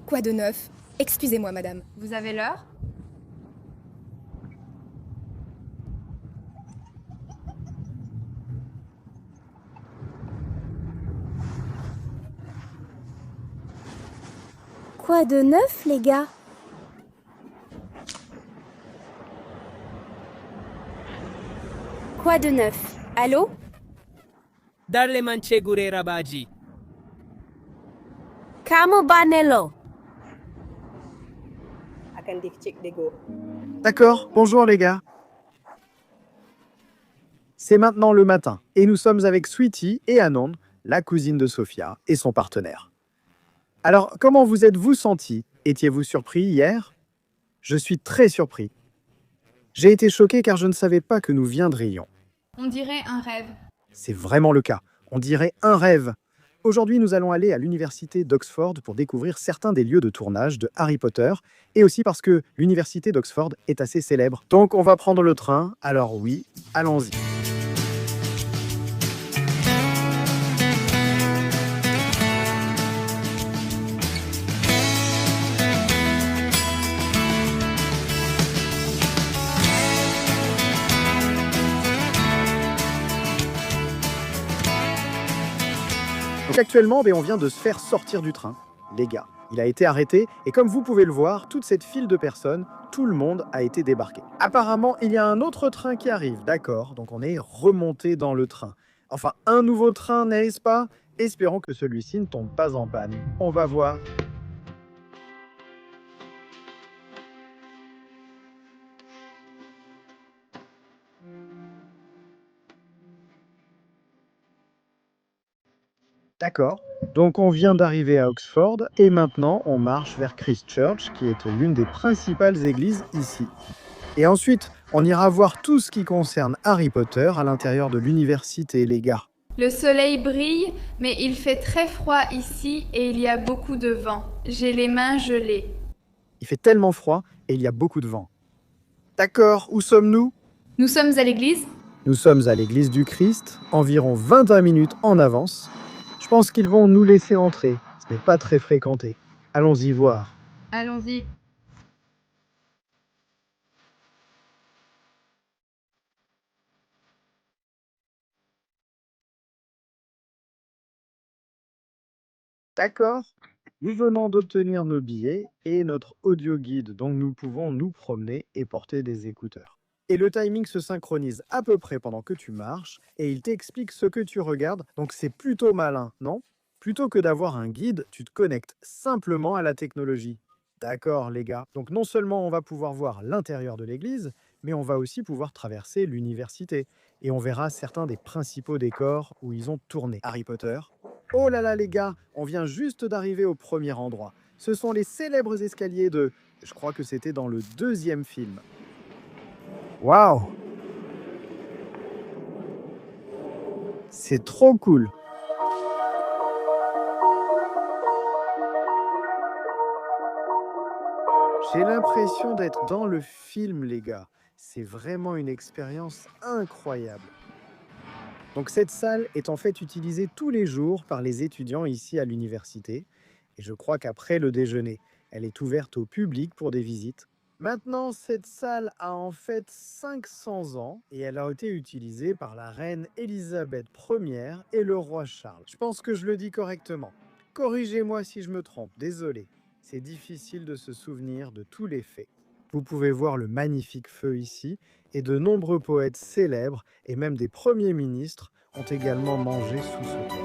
Quoi de neuf? Excusez-moi, madame. Vous avez l'heure? Quoi de neuf, les gars? Quoi de neuf? Allô? Darle manche gurera baji. Kamu Banello. Akan dicek dego. D'accord, bonjour les gars. C'est maintenant le matin et nous sommes avec Sweetie et Anand, la cousine de Sophia et son partenaire. Alors, comment vous êtes-vous sentis? Étiez-vous surpris hier? Je suis très surpris. J'ai été choqué car je ne savais pas que nous viendrions. On dirait un rêve. C'est vraiment le cas. On dirait un rêve. Aujourd'hui, nous allons aller à l'université d'Oxford pour découvrir certains des lieux de tournage de Harry Potter et aussi parce que l'université d'Oxford est assez célèbre. Donc, on va prendre le train. Alors oui, allons-y. Donc actuellement, on vient de se faire sortir du train, les gars. Il a été arrêté et comme vous pouvez le voir, toute cette file de personnes, tout le monde a été débarqué. Apparemment, il y a un autre train qui arrive, d'accord, donc on est remonté dans le train. Enfin, un nouveau train, n'est-ce pas? Espérons que celui-ci ne tombe pas en panne. On va voir. D'accord. Donc on vient d'arriver à Oxford et maintenant on marche vers Christ Church qui est l'une des principales églises ici. Et ensuite, on ira voir tout ce qui concerne Harry Potter à l'intérieur de l'université, les gars. Le soleil brille, mais il fait très froid ici et il y a beaucoup de vent. J'ai les mains gelées. Il fait tellement froid et il y a beaucoup de vent. D'accord, où sommes-nous? Nous sommes à l'église? Nous sommes à l'église du Christ, environ 21 minutes en avance. Je pense qu'ils vont nous laisser entrer. Ce n'est pas très fréquenté. Allons-y voir. Allons-y. D'accord. Nous venons d'obtenir nos billets et notre audio guide, donc nous pouvons nous promener et porter des écouteurs. Et le timing se synchronise à peu près pendant que tu marches et il t'explique ce que tu regardes, donc c'est plutôt malin, non? Plutôt que d'avoir un guide, tu te connectes simplement à la technologie. D'accord, les gars. Donc non seulement on va pouvoir voir l'intérieur de l'église, mais on va aussi pouvoir traverser l'université. Et on verra certains des principaux décors où ils ont tourné. Harry Potter. Oh là là, les gars, on vient juste d'arriver au premier endroit. Ce sont les célèbres escaliers de... Je crois que c'était dans le deuxième film. Waouh! C'est trop cool! J'ai l'impression d'être dans le film, les gars. C'est vraiment une expérience incroyable. Donc cette salle est en fait utilisée tous les jours par les étudiants ici à l'université. Et je crois qu'après le déjeuner, elle est ouverte au public pour des visites. Maintenant, cette salle a en fait 500 ans et elle a été utilisée par la reine Élisabeth Ier et le roi Charles. Je pense que je le dis correctement. Corrigez-moi si je me trompe, désolé. C'est difficile de se souvenir de tous les faits. Vous pouvez voir le magnifique feu ici et de nombreux poètes célèbres et même des premiers ministres ont également mangé sous ce toit.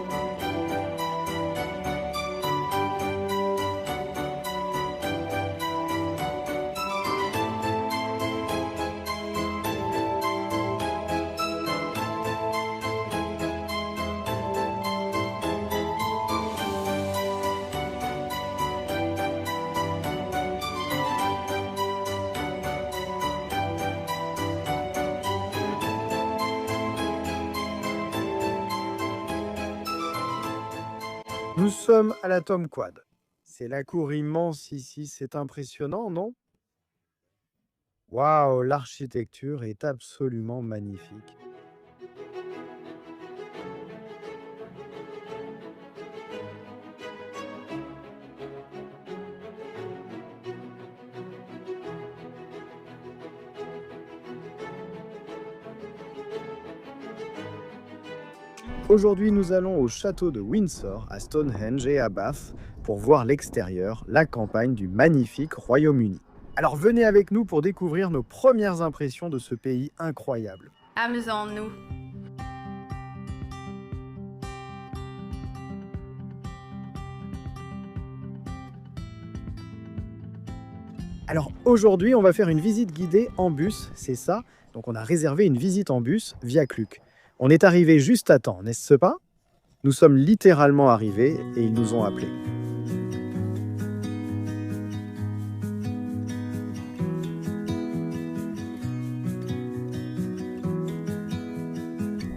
Nous sommes à la Tom Quad. C'est la cour immense ici, c'est impressionnant, non? Waouh, l'architecture est absolument magnifique. Aujourd'hui, nous allons au château de Windsor, à Stonehenge et à Bath, pour voir l'extérieur, la campagne du magnifique Royaume-Uni. Alors venez avec nous pour découvrir nos premières impressions de ce pays incroyable. Amusons-nous. Alors aujourd'hui, on va faire une visite guidée en bus, c'est ça. Donc on a réservé une visite en bus via Cluc. On est arrivé juste à temps, n'est-ce pas? Nous sommes littéralement arrivés et ils nous ont appelés.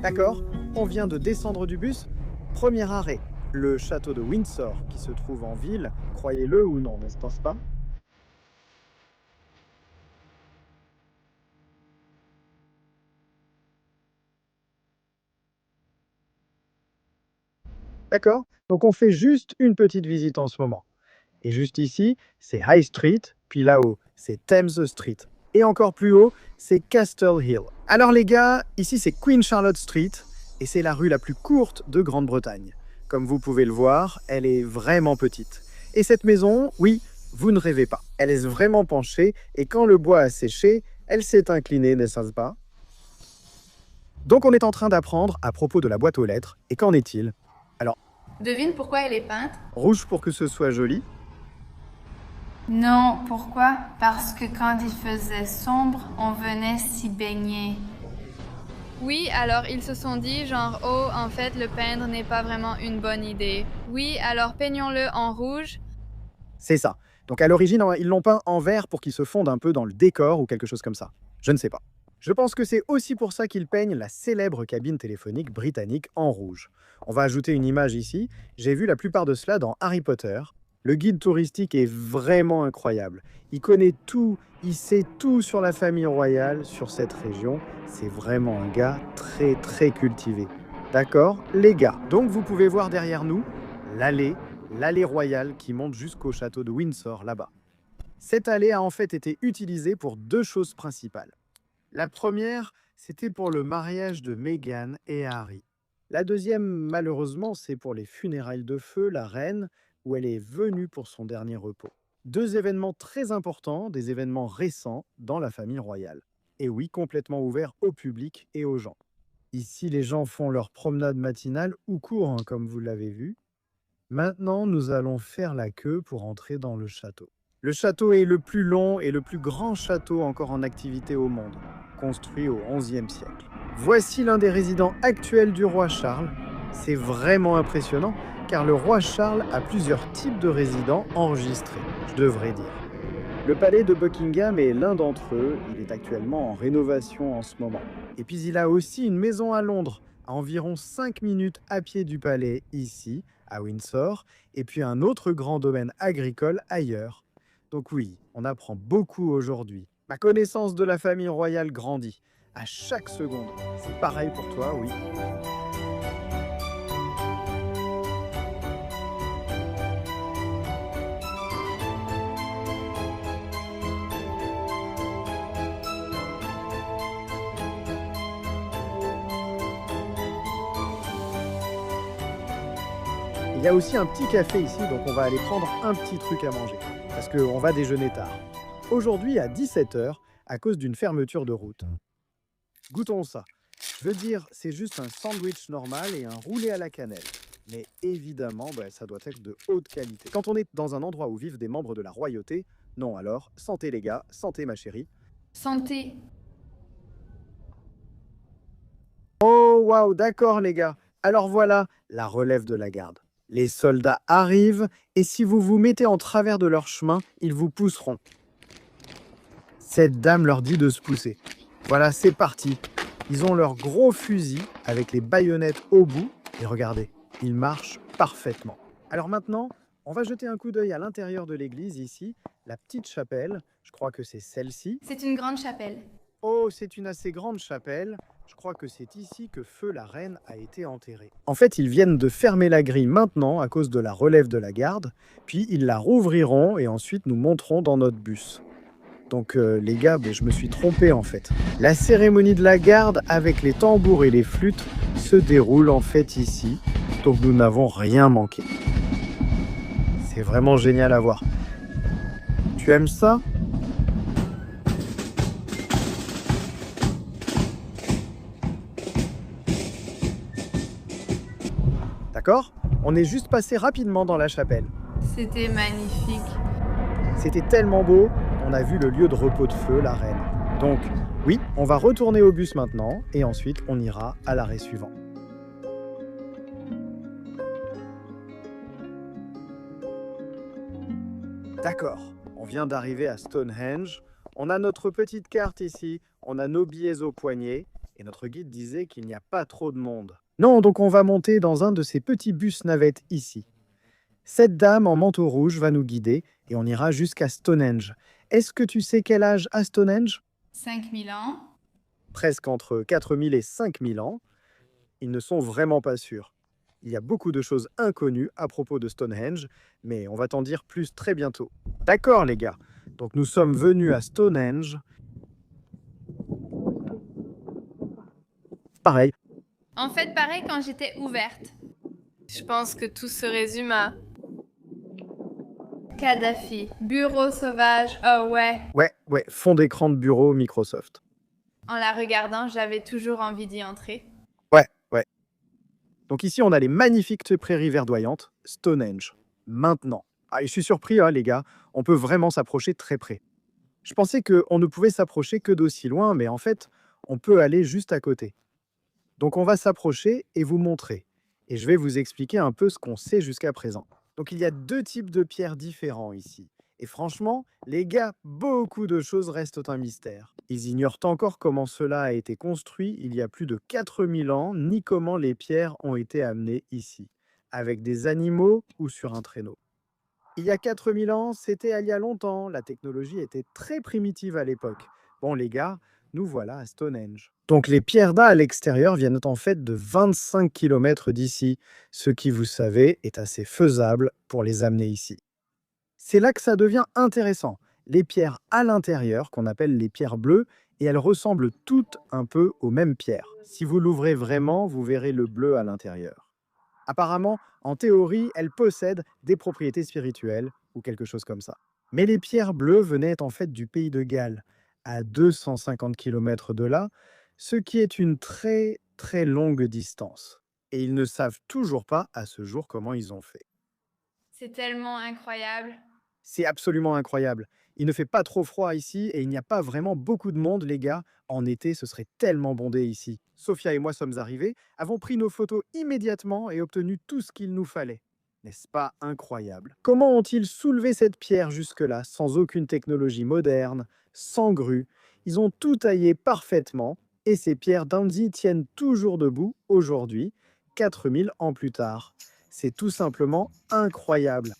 D'accord, on vient de descendre du bus. Premier arrêt, le château de Windsor qui se trouve en ville, croyez-le ou non, n'est-ce pas? D'accord? Donc on fait juste une petite visite en ce moment. Et juste ici, c'est High Street, puis là-haut, c'est Thames Street. Et encore plus haut, c'est Castle Hill. Alors les gars, ici c'est Queen Charlotte Street, et c'est la rue la plus courte de Grande-Bretagne. Comme vous pouvez le voir, elle est vraiment petite. Et cette maison, oui, vous ne rêvez pas. Elle est vraiment penchée, et quand le bois a séché, elle s'est inclinée, n'est-ce pas? Donc on est en train d'apprendre à propos de la boîte aux lettres, et qu'en est-il? Alors, Devine pourquoi elle est peinte? rouge pour que ce soit joli. Non, pourquoi? Parce que quand il faisait sombre, on venait s'y baigner. Oui, alors ils se sont dit genre, oh, en fait, le peindre n'est pas vraiment une bonne idée. Oui, alors peignons-le en rouge. C'est ça. Donc à l'origine, ils l'ont peint en vert pour qu'il se fonde un peu dans le décor ou quelque chose comme ça. Je ne sais pas. Je pense que c'est aussi pour ça qu'ils peignent la célèbre cabine téléphonique britannique en rouge. On va ajouter une image ici. J'ai vu la plupart de cela dans Harry Potter. Le guide touristique est vraiment incroyable. Il connaît tout, il sait tout sur la famille royale, sur cette région. C'est vraiment un gars très très cultivé. D'accord, les gars? Donc vous pouvez voir derrière nous l'allée royale qui monte jusqu'au château de Windsor là-bas. Cette allée a en fait été utilisée pour deux choses principales. La première, c'était pour le mariage de Meghan et Harry. La deuxième, malheureusement, c'est pour les funérailles de feu, la reine, où elle est venue pour son dernier repos. Deux événements très importants, des événements récents dans la famille royale. Et oui, complètement ouverts au public et aux gens. Ici, les gens font leur promenade matinale ou courent, hein, comme vous l'avez vu. Maintenant, nous allons faire la queue pour entrer dans le château. Le château est le plus long et le plus grand château encore en activité au monde, construit au XIe siècle. Voici l'un des résidents actuels du roi Charles. C'est vraiment impressionnant, car le roi Charles a plusieurs types de résidents enregistrés, je devrais dire. Le palais de Buckingham est l'un d'entre eux, il est actuellement en rénovation en ce moment. Et puis il a aussi une maison à Londres, à environ 5 minutes à pied du palais, ici, à Windsor, et puis un autre grand domaine agricole ailleurs. Donc oui, on apprend beaucoup aujourd'hui. Ma connaissance de la famille royale grandit, à chaque seconde. C'est pareil pour toi, oui. Il y a aussi un petit café ici, donc on va aller prendre un petit truc à manger, parce qu'on va déjeuner tard. Aujourd'hui à 17 h, à cause d'une fermeture de route. Goûtons ça. Je veux dire, c'est juste un sandwich normal et un roulé à la cannelle. Mais évidemment, ça doit être de haute qualité. Quand on est dans un endroit où vivent des membres de la royauté, non alors, santé les gars, santé ma chérie. Santé. Oh waouh, d'accord les gars. Alors voilà, la relève de la garde. Les soldats arrivent et si vous vous mettez en travers de leur chemin, ils vous pousseront. Cette dame leur dit de se pousser. Voilà, c'est parti. Ils ont leurs gros fusils avec les baïonnettes au bout. Et regardez, ils marchent parfaitement. Alors maintenant, on va jeter un coup d'œil à l'intérieur de l'église ici. La petite chapelle, je crois que c'est celle-ci. C'est une grande chapelle. Oh, c'est une assez grande chapelle. Je crois que c'est ici que Feu la reine a été enterrée. En fait, ils viennent de fermer la grille maintenant à cause de la relève de la garde. Puis ils la rouvriront et ensuite nous monterons dans notre bus. Donc les gars, je me suis trompé en fait. La cérémonie de la garde avec les tambours et les flûtes se déroule en fait ici. Donc nous n'avons rien manqué. C'est vraiment génial à voir. Tu aimes ça ? D'accord ? On est juste passé rapidement dans la chapelle. C'était magnifique. C'était tellement beau, on a vu le lieu de repos de Feu, la reine. Donc, oui, on va retourner au bus maintenant, et ensuite on ira à l'arrêt suivant. D'accord, on vient d'arriver à Stonehenge. On a notre petite carte ici, on a nos billets au poignet, et notre guide disait qu'il n'y a pas trop de monde. Non, donc on va monter dans un de ces petits bus navettes ici. Cette dame en manteau rouge va nous guider et on ira jusqu'à Stonehenge. Est-ce que tu sais quel âge a Stonehenge ? 5000 ans. Presque entre 4000 et 5000 ans. Ils ne sont vraiment pas sûrs. Il y a beaucoup de choses inconnues à propos de Stonehenge, mais on va t'en dire plus très bientôt. D'accord les gars, donc nous sommes venus à Stonehenge. Pareil. En fait, pareil quand j'étais ouverte. Je pense que tout se résume à Kadhafi, bureau sauvage, oh ouais. Ouais, fond d'écran de bureau Microsoft. En la regardant, j'avais toujours envie d'y entrer. Ouais. Donc ici, on a les magnifiques prairies verdoyantes, Stonehenge. Maintenant. Je suis surpris, les gars, on peut vraiment s'approcher très près. Je pensais qu'on ne pouvait s'approcher que d'aussi loin, mais en fait, on peut aller juste à côté. Donc on va s'approcher et vous montrer. Et je vais vous expliquer un peu ce qu'on sait jusqu'à présent. Donc il y a deux types de pierres différents ici. Et franchement, les gars, beaucoup de choses restent un mystère. Ils ignorent encore comment cela a été construit il y a plus de 4000 ans, ni comment les pierres ont été amenées ici, avec des animaux ou sur un traîneau. Il y a 4000 ans, c'était il y a longtemps, la technologie était très primitive à l'époque. Bon les gars, nous voilà à Stonehenge. Donc les pierres d'A à l'extérieur viennent en fait de 25 km d'ici, ce qui, vous savez, est assez faisable pour les amener ici. C'est là que ça devient intéressant. Les pierres à l'intérieur, qu'on appelle les pierres bleues, et elles ressemblent toutes un peu aux mêmes pierres. Si vous l'ouvrez vraiment, vous verrez le bleu à l'intérieur. Apparemment, en théorie, elles possèdent des propriétés spirituelles ou quelque chose comme ça. Mais les pierres bleues venaient en fait du pays de Galles, à 250 km de là, ce qui est une très très longue distance. Et ils ne savent toujours pas à ce jour comment ils ont fait. C'est tellement incroyable. C'est absolument incroyable. Il ne fait pas trop froid ici et il n'y a pas vraiment beaucoup de monde, les gars. En été, ce serait tellement bondé ici. Sophia et moi sommes arrivés, avons pris nos photos immédiatement et obtenu tout ce qu'il nous fallait. N'est-ce pas incroyable? Comment ont-ils soulevé cette pierre jusque-là, sans aucune technologie moderne, sans grue? Ils ont tout taillé parfaitement et ces pierres d'Anzi tiennent toujours debout aujourd'hui, 4000 ans plus tard. C'est tout simplement incroyable.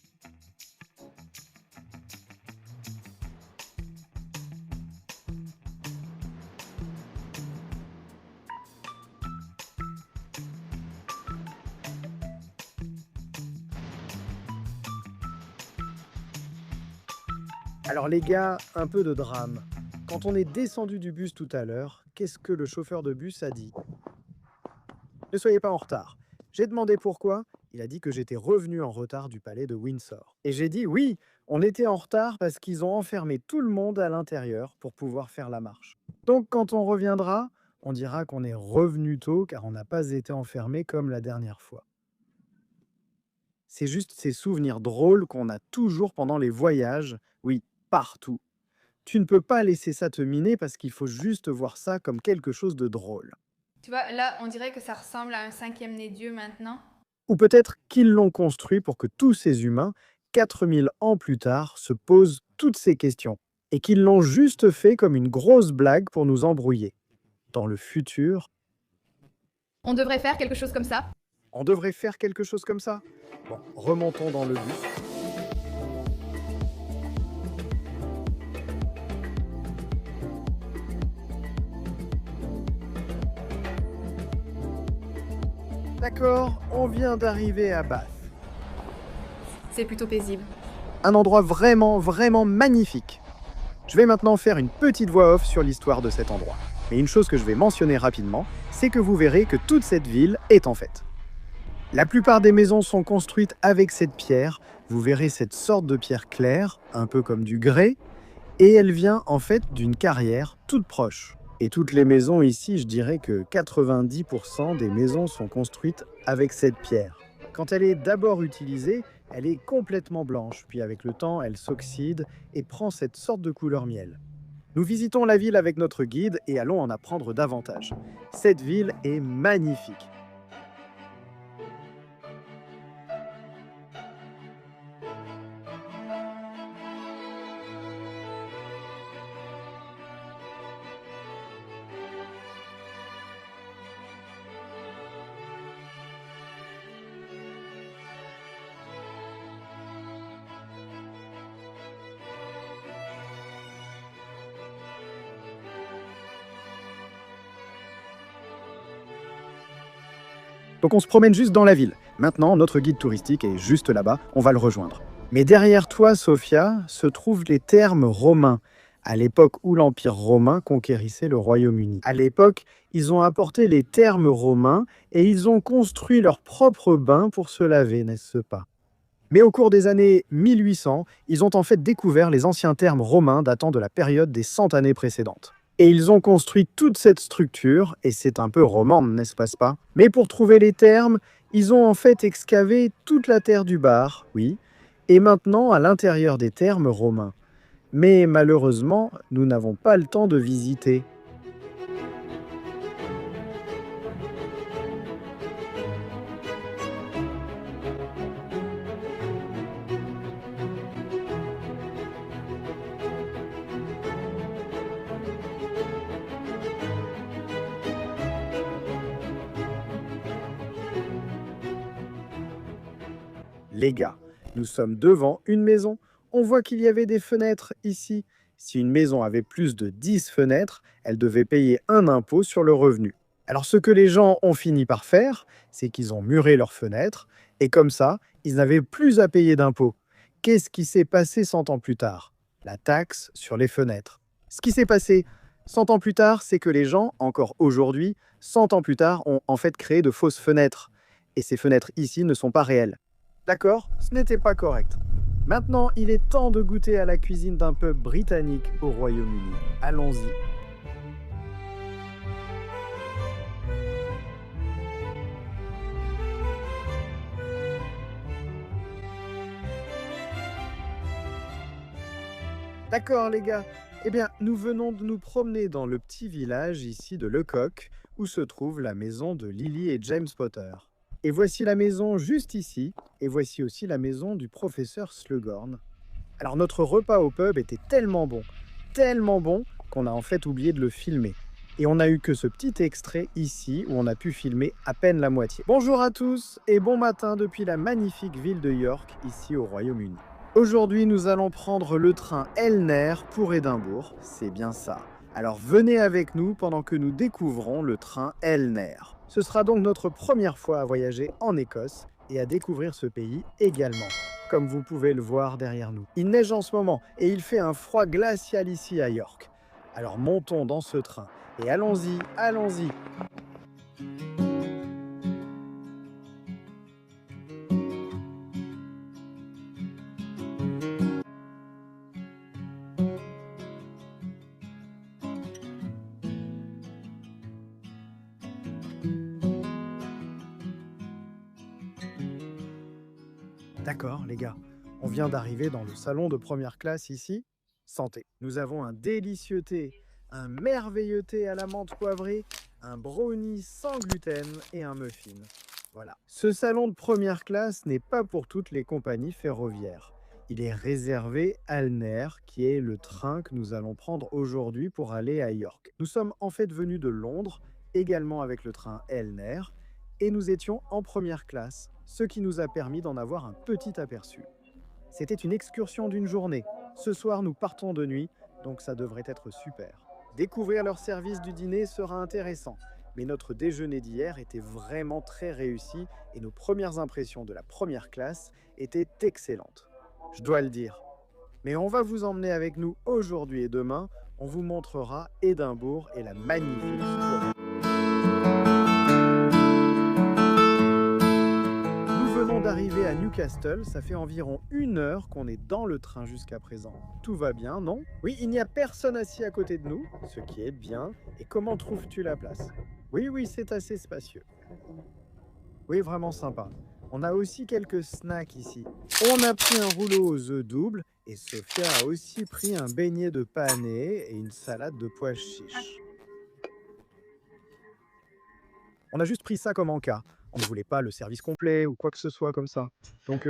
Alors les gars, un peu de drame. Quand on est descendu du bus tout à l'heure, qu'est-ce que le chauffeur de bus a dit? Ne soyez pas en retard. J'ai demandé pourquoi. Il a dit que j'étais revenu en retard du palais de Windsor. Et j'ai dit oui, on était en retard parce qu'ils ont enfermé tout le monde à l'intérieur pour pouvoir faire la marche. Donc quand on reviendra, on dira qu'on est revenu tôt car on n'a pas été enfermé comme la dernière fois. C'est juste ces souvenirs drôles qu'on a toujours pendant les voyages, oui, partout. Tu ne peux pas laisser ça te miner parce qu'il faut juste voir ça comme quelque chose de drôle. Tu vois, là, on dirait que ça ressemble à un cinquième né Dieu maintenant. Ou peut-être qu'ils l'ont construit pour que tous ces humains, 4000 ans plus tard, se posent toutes ces questions. Et qu'ils l'ont juste fait comme une grosse blague pour nous embrouiller. Dans le futur, On devrait faire quelque chose comme ça. on devrait faire quelque chose comme ça. Bon, remontons dans le bus. D'accord, on vient d'arriver à Bath. C'est plutôt paisible. Un endroit vraiment, vraiment magnifique. Je vais maintenant faire une petite voix off sur l'histoire de cet endroit. Mais une chose que je vais mentionner rapidement, c'est que vous verrez que toute cette ville est en faite. La plupart des maisons sont construites avec cette pierre. Vous verrez cette sorte de pierre claire, un peu comme du grès, et elle vient en fait d'une carrière toute proche. Et toutes les maisons ici, je dirais que 90% des maisons sont construites avec cette pierre. Quand elle est d'abord utilisée, elle est complètement blanche, puis avec le temps, elle s'oxyde et prend cette sorte de couleur miel. Nous visitons la ville avec notre guide et allons en apprendre davantage. Cette ville est magnifique. Donc on se promène juste dans la ville. Maintenant, notre guide touristique est juste là-bas, on va le rejoindre. Mais derrière toi, Sophia, se trouvent les thermes romains, à l'époque où l'Empire romain conquérissait le Royaume-Uni. À l'époque, ils ont apporté les thermes romains et ils ont construit leur propre bain pour se laver, n'est-ce pas? Mais au cours des années 1800, ils ont en fait découvert les anciens thermes romains datant de la période des 100 années précédentes. Et ils ont construit toute cette structure, et c'est un peu roman, n'est-ce pas? Mais pour trouver les thermes, ils ont en fait excavé toute la terre du Bar, oui, et maintenant à l'intérieur des thermes romains. Mais malheureusement, nous n'avons pas le temps de visiter. Les gars, nous sommes devant une maison. On voit qu'il y avait des fenêtres ici. Si une maison avait plus de 10 fenêtres, elle devait payer un impôt sur le revenu. Alors ce que les gens ont fini par faire, c'est qu'ils ont muré leurs fenêtres, et comme ça, ils n'avaient plus à payer d'impôts. Qu'est-ce qui s'est passé 100 ans plus tard? La taxe sur les fenêtres. Ce qui s'est passé, 100 ans plus tard, c'est que les gens, encore aujourd'hui, 100 ans plus tard, ont en fait créé de fausses fenêtres. Et ces fenêtres ici ne sont pas réelles. D'accord? Ce n'était pas correct. Maintenant, il est temps de goûter à la cuisine d'un pub britannique au Royaume-Uni. Allons-y. D'accord les gars, eh bien nous venons de nous promener dans le petit village ici de Lecoq où se trouve la maison de Lily et James Potter. Et voici la maison juste ici, et voici aussi la maison du professeur Slughorn. Alors notre repas au pub était tellement bon qu'on a en fait oublié de le filmer. Et on n'a eu que ce petit extrait ici où on a pu filmer à peine la moitié. Bonjour à tous et bon matin depuis la magnifique ville de York ici au Royaume-Uni. Aujourd'hui, nous allons prendre le train Ellner pour Édimbourg, c'est bien ça. Alors venez avec nous pendant que nous découvrons le train Ellner. Ce sera donc notre première fois à voyager en Écosse et à découvrir ce pays également, comme vous pouvez le voir derrière nous. Il neige en ce moment et il fait un froid glacial ici à York. Alors montons dans ce train et allons-y, allons-y. D'accord, les gars, on vient d'arriver dans le salon de première classe ici. Santé. Nous avons un délicieux thé, un merveilleux thé à la menthe poivrée, un brownie sans gluten et un muffin. Voilà. Ce salon de première classe n'est pas pour toutes les compagnies ferroviaires. Il est réservé à Ellner, qui est le train que nous allons prendre aujourd'hui pour aller à York. Nous sommes en fait venus de Londres, également avec le train Ellner, et nous étions en première classe, ce qui nous a permis d'en avoir un petit aperçu. C'était une excursion d'une journée. Ce soir, nous partons de nuit, donc ça devrait être super. Découvrir leur service du dîner sera intéressant, mais notre déjeuner d'hier était vraiment très réussi et nos premières impressions de la première classe étaient excellentes. Je dois le dire. Mais on va vous emmener avec nous aujourd'hui et demain. On vous montrera Édimbourg et la magnifique soirée. D'arriver à Newcastle, ça fait environ 1 heure qu'on est dans le train jusqu'à présent. Tout va bien, non? Oui, il n'y a personne assis à côté de nous, ce qui est bien. Et comment trouves-tu la place? Oui, c'est assez spacieux. Oui, vraiment sympa. On a aussi quelques snacks ici. On a pris un rouleau aux œufs doubles et Sophia a aussi pris un beignet de panais et une salade de pois chiches. On a juste pris ça comme en cas. On ne voulait pas le service complet ou quoi que ce soit comme ça. Donc,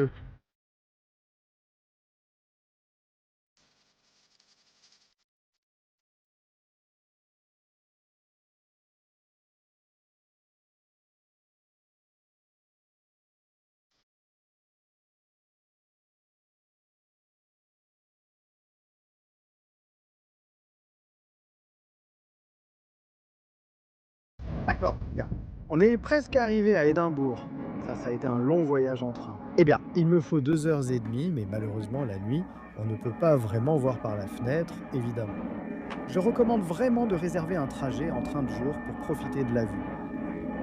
D'accord, bien. On est presque arrivé à Édimbourg. Ça a été un long voyage en train. Eh bien, il me faut 2h30, mais malheureusement, la nuit, on ne peut pas vraiment voir par la fenêtre, évidemment. Je recommande vraiment de réserver un trajet en train de jour pour profiter de la vue.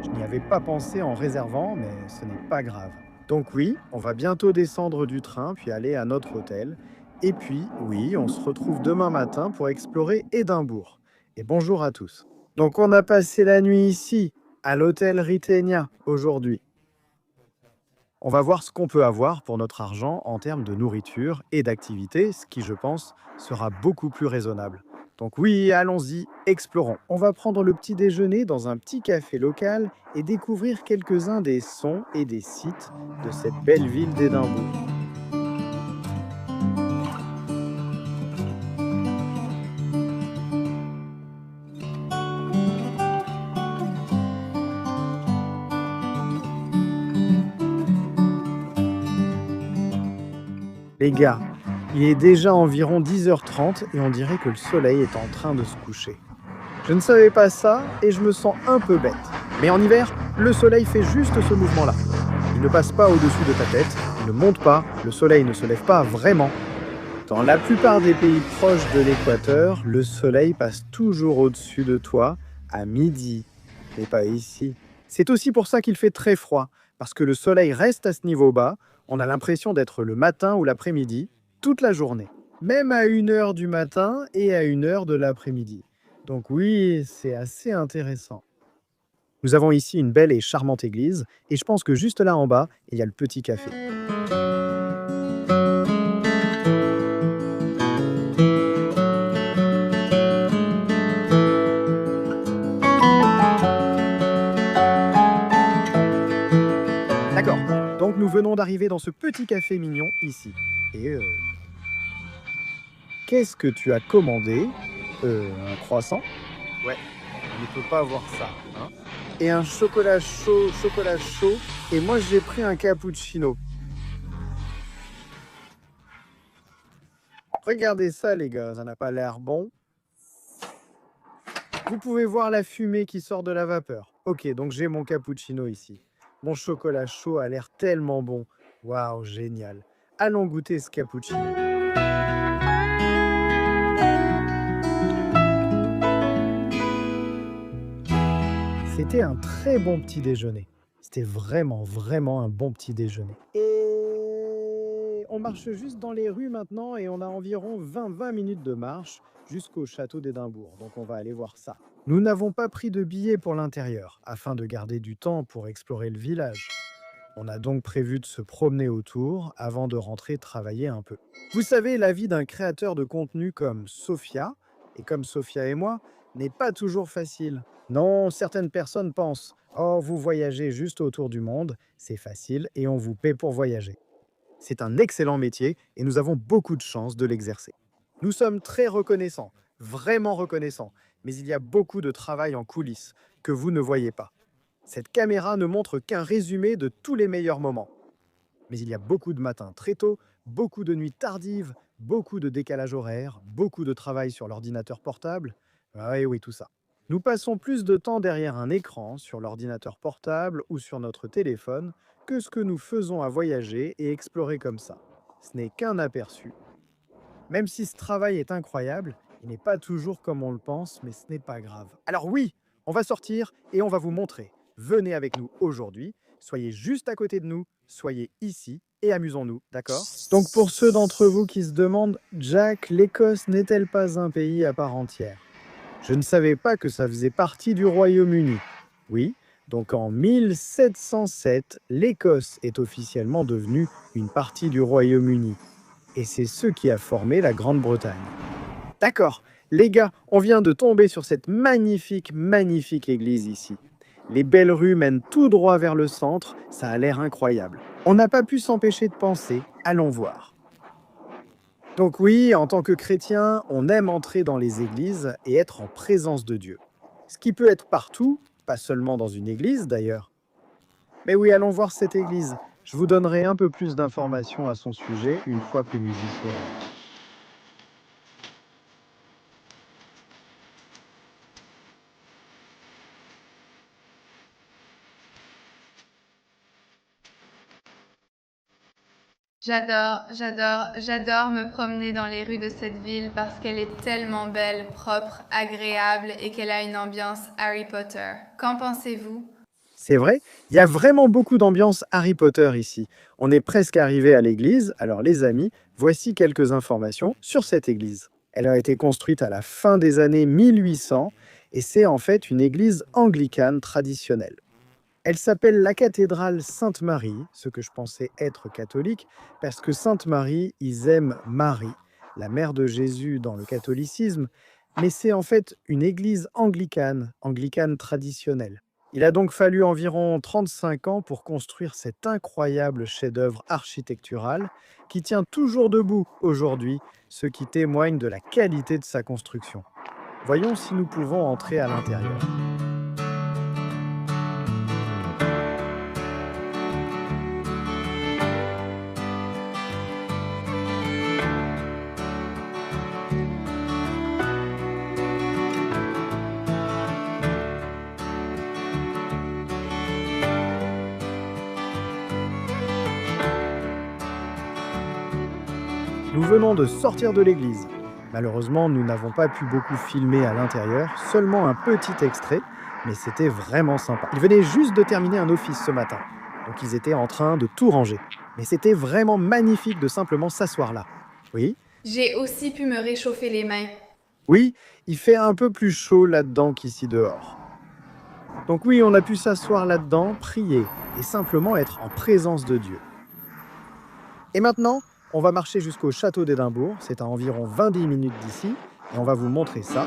Je n'y avais pas pensé en réservant, mais ce n'est pas grave. Donc oui, on va bientôt descendre du train, puis aller à notre hôtel. Et puis, oui, on se retrouve demain matin pour explorer Édimbourg. Et bonjour à tous. Donc on a passé la nuit ici, à l'hôtel Rithenia, aujourd'hui. On va voir ce qu'on peut avoir pour notre argent en termes de nourriture et d'activité, ce qui, je pense, sera beaucoup plus raisonnable. Donc oui, allons-y, explorons. On va prendre le petit déjeuner dans un petit café local et découvrir quelques-uns des sons et des sites de cette belle ville d'Édimbourg. Les gars, il est déjà environ 10h30 et on dirait que le soleil est en train de se coucher. Je ne savais pas ça et je me sens un peu bête. Mais en hiver, le soleil fait juste ce mouvement-là. Il ne passe pas au-dessus de ta tête, il ne monte pas, le soleil ne se lève pas vraiment. Dans la plupart des pays proches de l'équateur, le soleil passe toujours au-dessus de toi à midi, mais pas ici. C'est aussi pour ça qu'il fait très froid, parce que le soleil reste à ce niveau bas, on a l'impression d'être le matin ou l'après-midi, toute la journée. Même à 1 heure du matin et à 1 heure de l'après-midi. Donc oui, c'est assez intéressant. Nous avons ici une belle et charmante église, et je pense que juste là en bas, il y a le petit café. D'accord, donc nous venons d'arriver dans ce petit café mignon ici. Et qu'est-ce que tu as commandé? Un croissant? Ouais, on ne peut pas voir ça, hein. Et un chocolat chaud, et moi j'ai pris un cappuccino. Regardez ça les gars, ça n'a pas l'air bon. Vous pouvez voir la fumée qui sort de la vapeur. Ok, donc j'ai mon cappuccino ici. Mon chocolat chaud a l'air tellement bon. Waouh, génial. Allons goûter ce cappuccino. C'était un très bon petit déjeuner. C'était vraiment un bon petit déjeuner. Et on marche juste dans les rues maintenant et on a environ 20 minutes de marche jusqu'au château d'Édimbourg. Donc on va aller voir ça. Nous n'avons pas pris de billets pour l'intérieur afin de garder du temps pour explorer le village. On a donc prévu de se promener autour avant de rentrer travailler un peu. Vous savez, la vie d'un créateur de contenu comme Sophia, et comme Sophia et moi, n'est pas toujours facile. Non, certaines personnes pensent « Oh, vous voyagez juste autour du monde, c'est facile et on vous paie pour voyager ». C'est un excellent métier et nous avons beaucoup de chance de l'exercer. Nous sommes très reconnaissants, vraiment reconnaissants, mais il y a beaucoup de travail en coulisses que vous ne voyez pas. Cette caméra ne montre qu'un résumé de tous les meilleurs moments. Mais il y a beaucoup de matins très tôt, beaucoup de nuits tardives, beaucoup de décalage horaire, beaucoup de travail sur l'ordinateur portable. Ah oui, tout ça. Nous passons plus de temps derrière un écran, sur l'ordinateur portable ou sur notre téléphone, que ce que nous faisons à voyager et explorer comme ça. Ce n'est qu'un aperçu. Même si ce travail est incroyable, il n'est pas toujours comme on le pense, mais ce n'est pas grave. Alors oui, on va sortir et on va vous montrer. Venez avec nous aujourd'hui, soyez juste à côté de nous, soyez ici et amusons-nous, d'accord? Donc pour ceux d'entre vous qui se demandent, Jack, l'Écosse n'est-elle pas un pays à part entière? Je ne savais pas que ça faisait partie du Royaume-Uni. Oui, donc en 1707, l'Écosse est officiellement devenue une partie du Royaume-Uni. Et c'est ce qui a formé la Grande-Bretagne. D'accord, les gars, on vient de tomber sur cette magnifique église ici. Les belles rues mènent tout droit vers le centre, ça a l'air incroyable. On n'a pas pu s'empêcher de penser, allons voir. Donc oui, en tant que chrétien, on aime entrer dans les églises et être en présence de Dieu. Ce qui peut être partout, pas seulement dans une église d'ailleurs. Mais oui, allons voir cette église. Je vous donnerai un peu plus d'informations à son sujet une fois que nous y serons. J'adore me promener dans les rues de cette ville parce qu'elle est tellement belle, propre, agréable et qu'elle a une ambiance Harry Potter. Qu'en pensez-vous? C'est vrai, il y a vraiment beaucoup d'ambiance Harry Potter ici. On est presque arrivé à l'église, alors les amis, voici quelques informations sur cette église. Elle a été construite à la fin des années 1800 et c'est en fait une église anglicane traditionnelle. Elle s'appelle la cathédrale Sainte-Marie, ce que je pensais être catholique, parce que Sainte-Marie, ils aiment Marie, la mère de Jésus dans le catholicisme, mais c'est en fait une église anglicane traditionnelle. Il a donc fallu environ 35 ans pour construire cet incroyable chef-d'œuvre architectural qui tient toujours debout aujourd'hui, ce qui témoigne de la qualité de sa construction. Voyons si nous pouvons entrer à l'intérieur. Nous venons de sortir de l'église. Malheureusement, nous n'avons pas pu beaucoup filmer à l'intérieur, seulement un petit extrait, mais c'était vraiment sympa. Ils venaient juste de terminer un office ce matin, donc ils étaient en train de tout ranger. Mais c'était vraiment magnifique de simplement s'asseoir là. Oui, J'ai aussi pu me réchauffer les mains. oui, il fait un peu plus chaud là-dedans qu'ici dehors. Donc oui, on a pu s'asseoir là-dedans, prier et simplement être en présence de Dieu. Et maintenant, on va marcher jusqu'au château d'Édimbourg, c'est à environ 20 minutes d'ici, et on va vous montrer ça.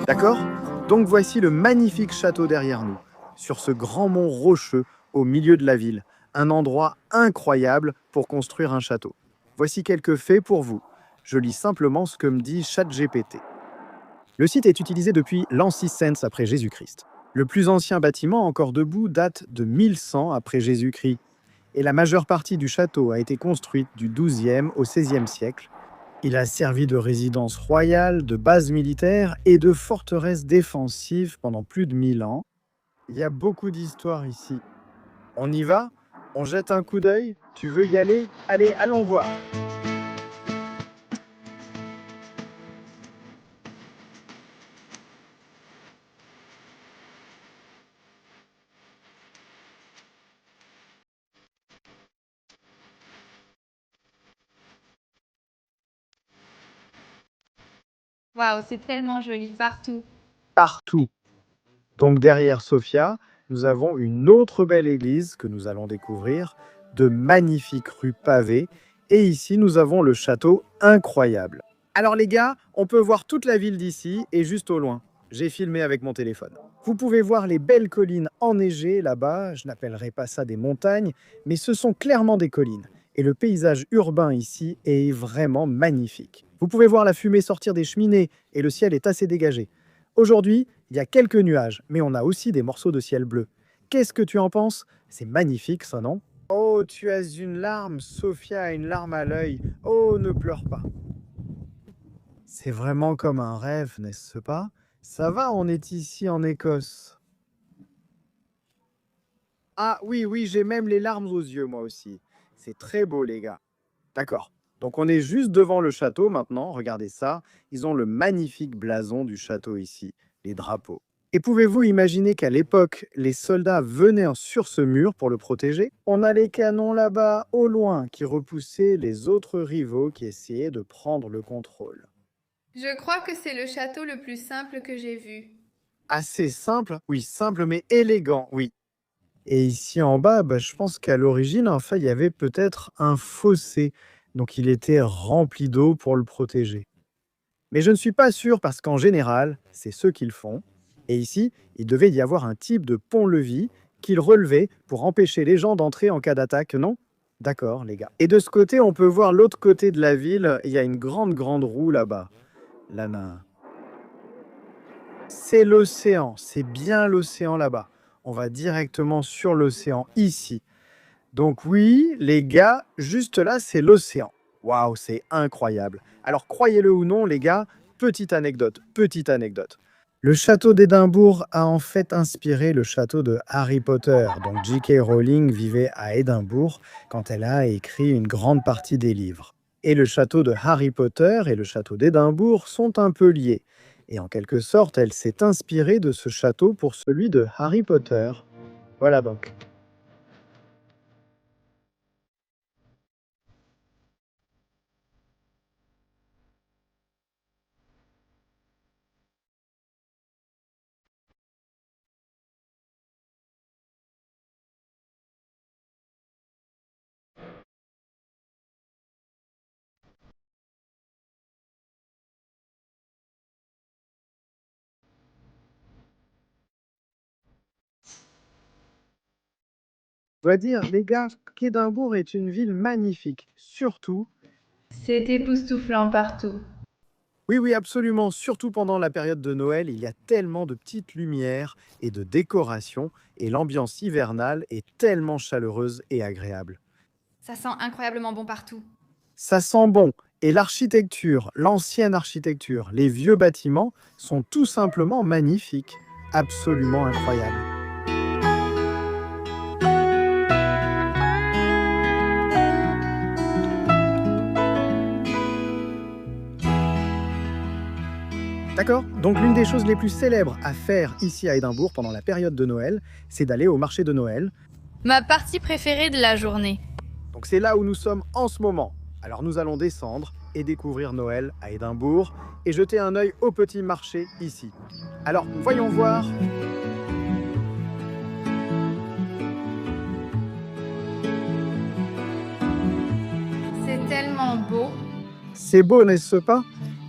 D'accord? Donc voici le magnifique château derrière nous, sur ce grand mont rocheux au milieu de la ville. Un endroit incroyable pour construire un château. Voici quelques faits pour vous. Je lis simplement ce que me dit ChatGPT. Le site est utilisé depuis l'an 600 après Jésus-Christ. Le plus ancien bâtiment encore debout date de 1100 après Jésus-Christ. Et la majeure partie du château a été construite du XIIe au XVIe siècle. Il a servi de résidence royale, de base militaire et de forteresse défensive pendant plus de 1000 ans. Il y a beaucoup d'histoires ici. On y va? On jette un coup d'œil? Tu veux y aller? Allez, allons voir. Waouh, c'est tellement joli partout. Partout. Donc derrière Sofia, nous avons une autre belle église que nous allons découvrir, de magnifiques rues pavées. Et ici, nous avons le château incroyable. Alors les gars, on peut voir toute la ville d'ici et juste au loin. J'ai filmé avec mon téléphone. Vous pouvez voir les belles collines enneigées là-bas. Je n'appellerai pas ça des montagnes, mais ce sont clairement des collines. Et le paysage urbain ici est vraiment magnifique. Vous pouvez voir la fumée sortir des cheminées et le ciel est assez dégagé. Aujourd'hui, il y a quelques nuages, mais on a aussi des morceaux de ciel bleu. Qu'est-ce que tu en penses? C'est magnifique, ça, non? Oh, tu as une larme. Sophia a une larme à l'œil. Oh, ne pleure pas. C'est vraiment comme un rêve, n'est-ce pas? Ça va, on est ici en Écosse. Ah oui, oui, j'ai même les larmes aux yeux, moi aussi. C'est très beau, les gars. D'accord. Donc on est juste devant le château maintenant, regardez ça. Ils ont le magnifique blason du château ici, les drapeaux. Et pouvez-vous imaginer qu'à l'époque, les soldats venaient sur ce mur pour le protéger? On a les canons là-bas, au loin, qui repoussaient les autres rivaux qui essayaient de prendre le contrôle. Je crois que c'est le château le plus simple que j'ai vu. Assez simple? Oui, simple mais élégant, oui. Et ici en bas, je pense qu'à l'origine, en fait, il y avait peut-être un fossé. Donc il était rempli d'eau pour le protéger. Mais je ne suis pas sûr parce qu'en général, c'est ceux qui le font. Et ici, il devait y avoir un type de pont-levis qu'ils relevaient pour empêcher les gens d'entrer en cas d'attaque, non? D'accord, les gars. Et de ce côté, on peut voir l'autre côté de la ville. Il y a une grande roue là-bas. Là. C'est l'océan. C'est bien l'océan là-bas. On va directement sur l'océan ici. Donc oui, les gars, juste là, c'est l'océan. Waouh, c'est incroyable. Alors croyez-le ou non, les gars, petite anecdote. Le château d'Édimbourg a en fait inspiré le château de Harry Potter. Donc J.K. Rowling vivait à Édimbourg quand elle a écrit une grande partie des livres. Et le château de Harry Potter et le château d'Édimbourg sont un peu liés. Et en quelque sorte, elle s'est inspirée de ce château pour celui de Harry Potter. Voilà donc. Je dois dire, les gars, qu'Édimbourg est une ville magnifique. Surtout, C'est époustouflant partout. oui, oui, absolument. Surtout pendant la période de Noël, il y a tellement de petites lumières et de décorations, et l'ambiance hivernale est tellement chaleureuse et agréable. Ça sent incroyablement bon partout. Ça sent bon. Et l'architecture, l'ancienne architecture, les vieux bâtiments sont tout simplement magnifiques. Absolument incroyables. D'accord? Donc l'une des choses les plus célèbres à faire ici à Édimbourg pendant la période de Noël, c'est d'aller au marché de Noël. Ma partie préférée de la journée. Donc c'est là où nous sommes en ce moment. Alors nous allons descendre et découvrir Noël à Édimbourg et jeter un œil au petit marché ici. Alors voyons voir. C'est tellement beau. C'est beau, n'est-ce pas?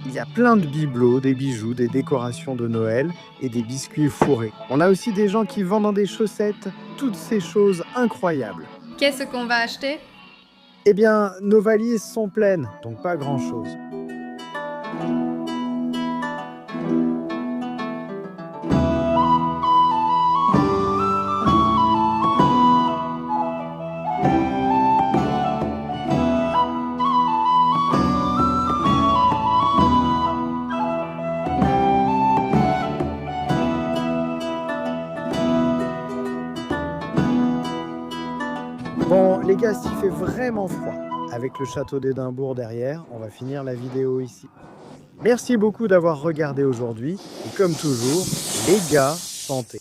Il y a plein de bibelots, des bijoux, des décorations de Noël et des biscuits fourrés. On a aussi des gens qui vendent des chaussettes, toutes ces choses incroyables. Qu'est-ce qu'on va acheter? Eh bien, nos valises sont pleines, donc pas grand-chose. Bon, les gars, s'il fait vraiment froid, avec le château d'Édimbourg derrière, on va finir la vidéo ici. Merci beaucoup d'avoir regardé aujourd'hui, et comme toujours, les gars, santé.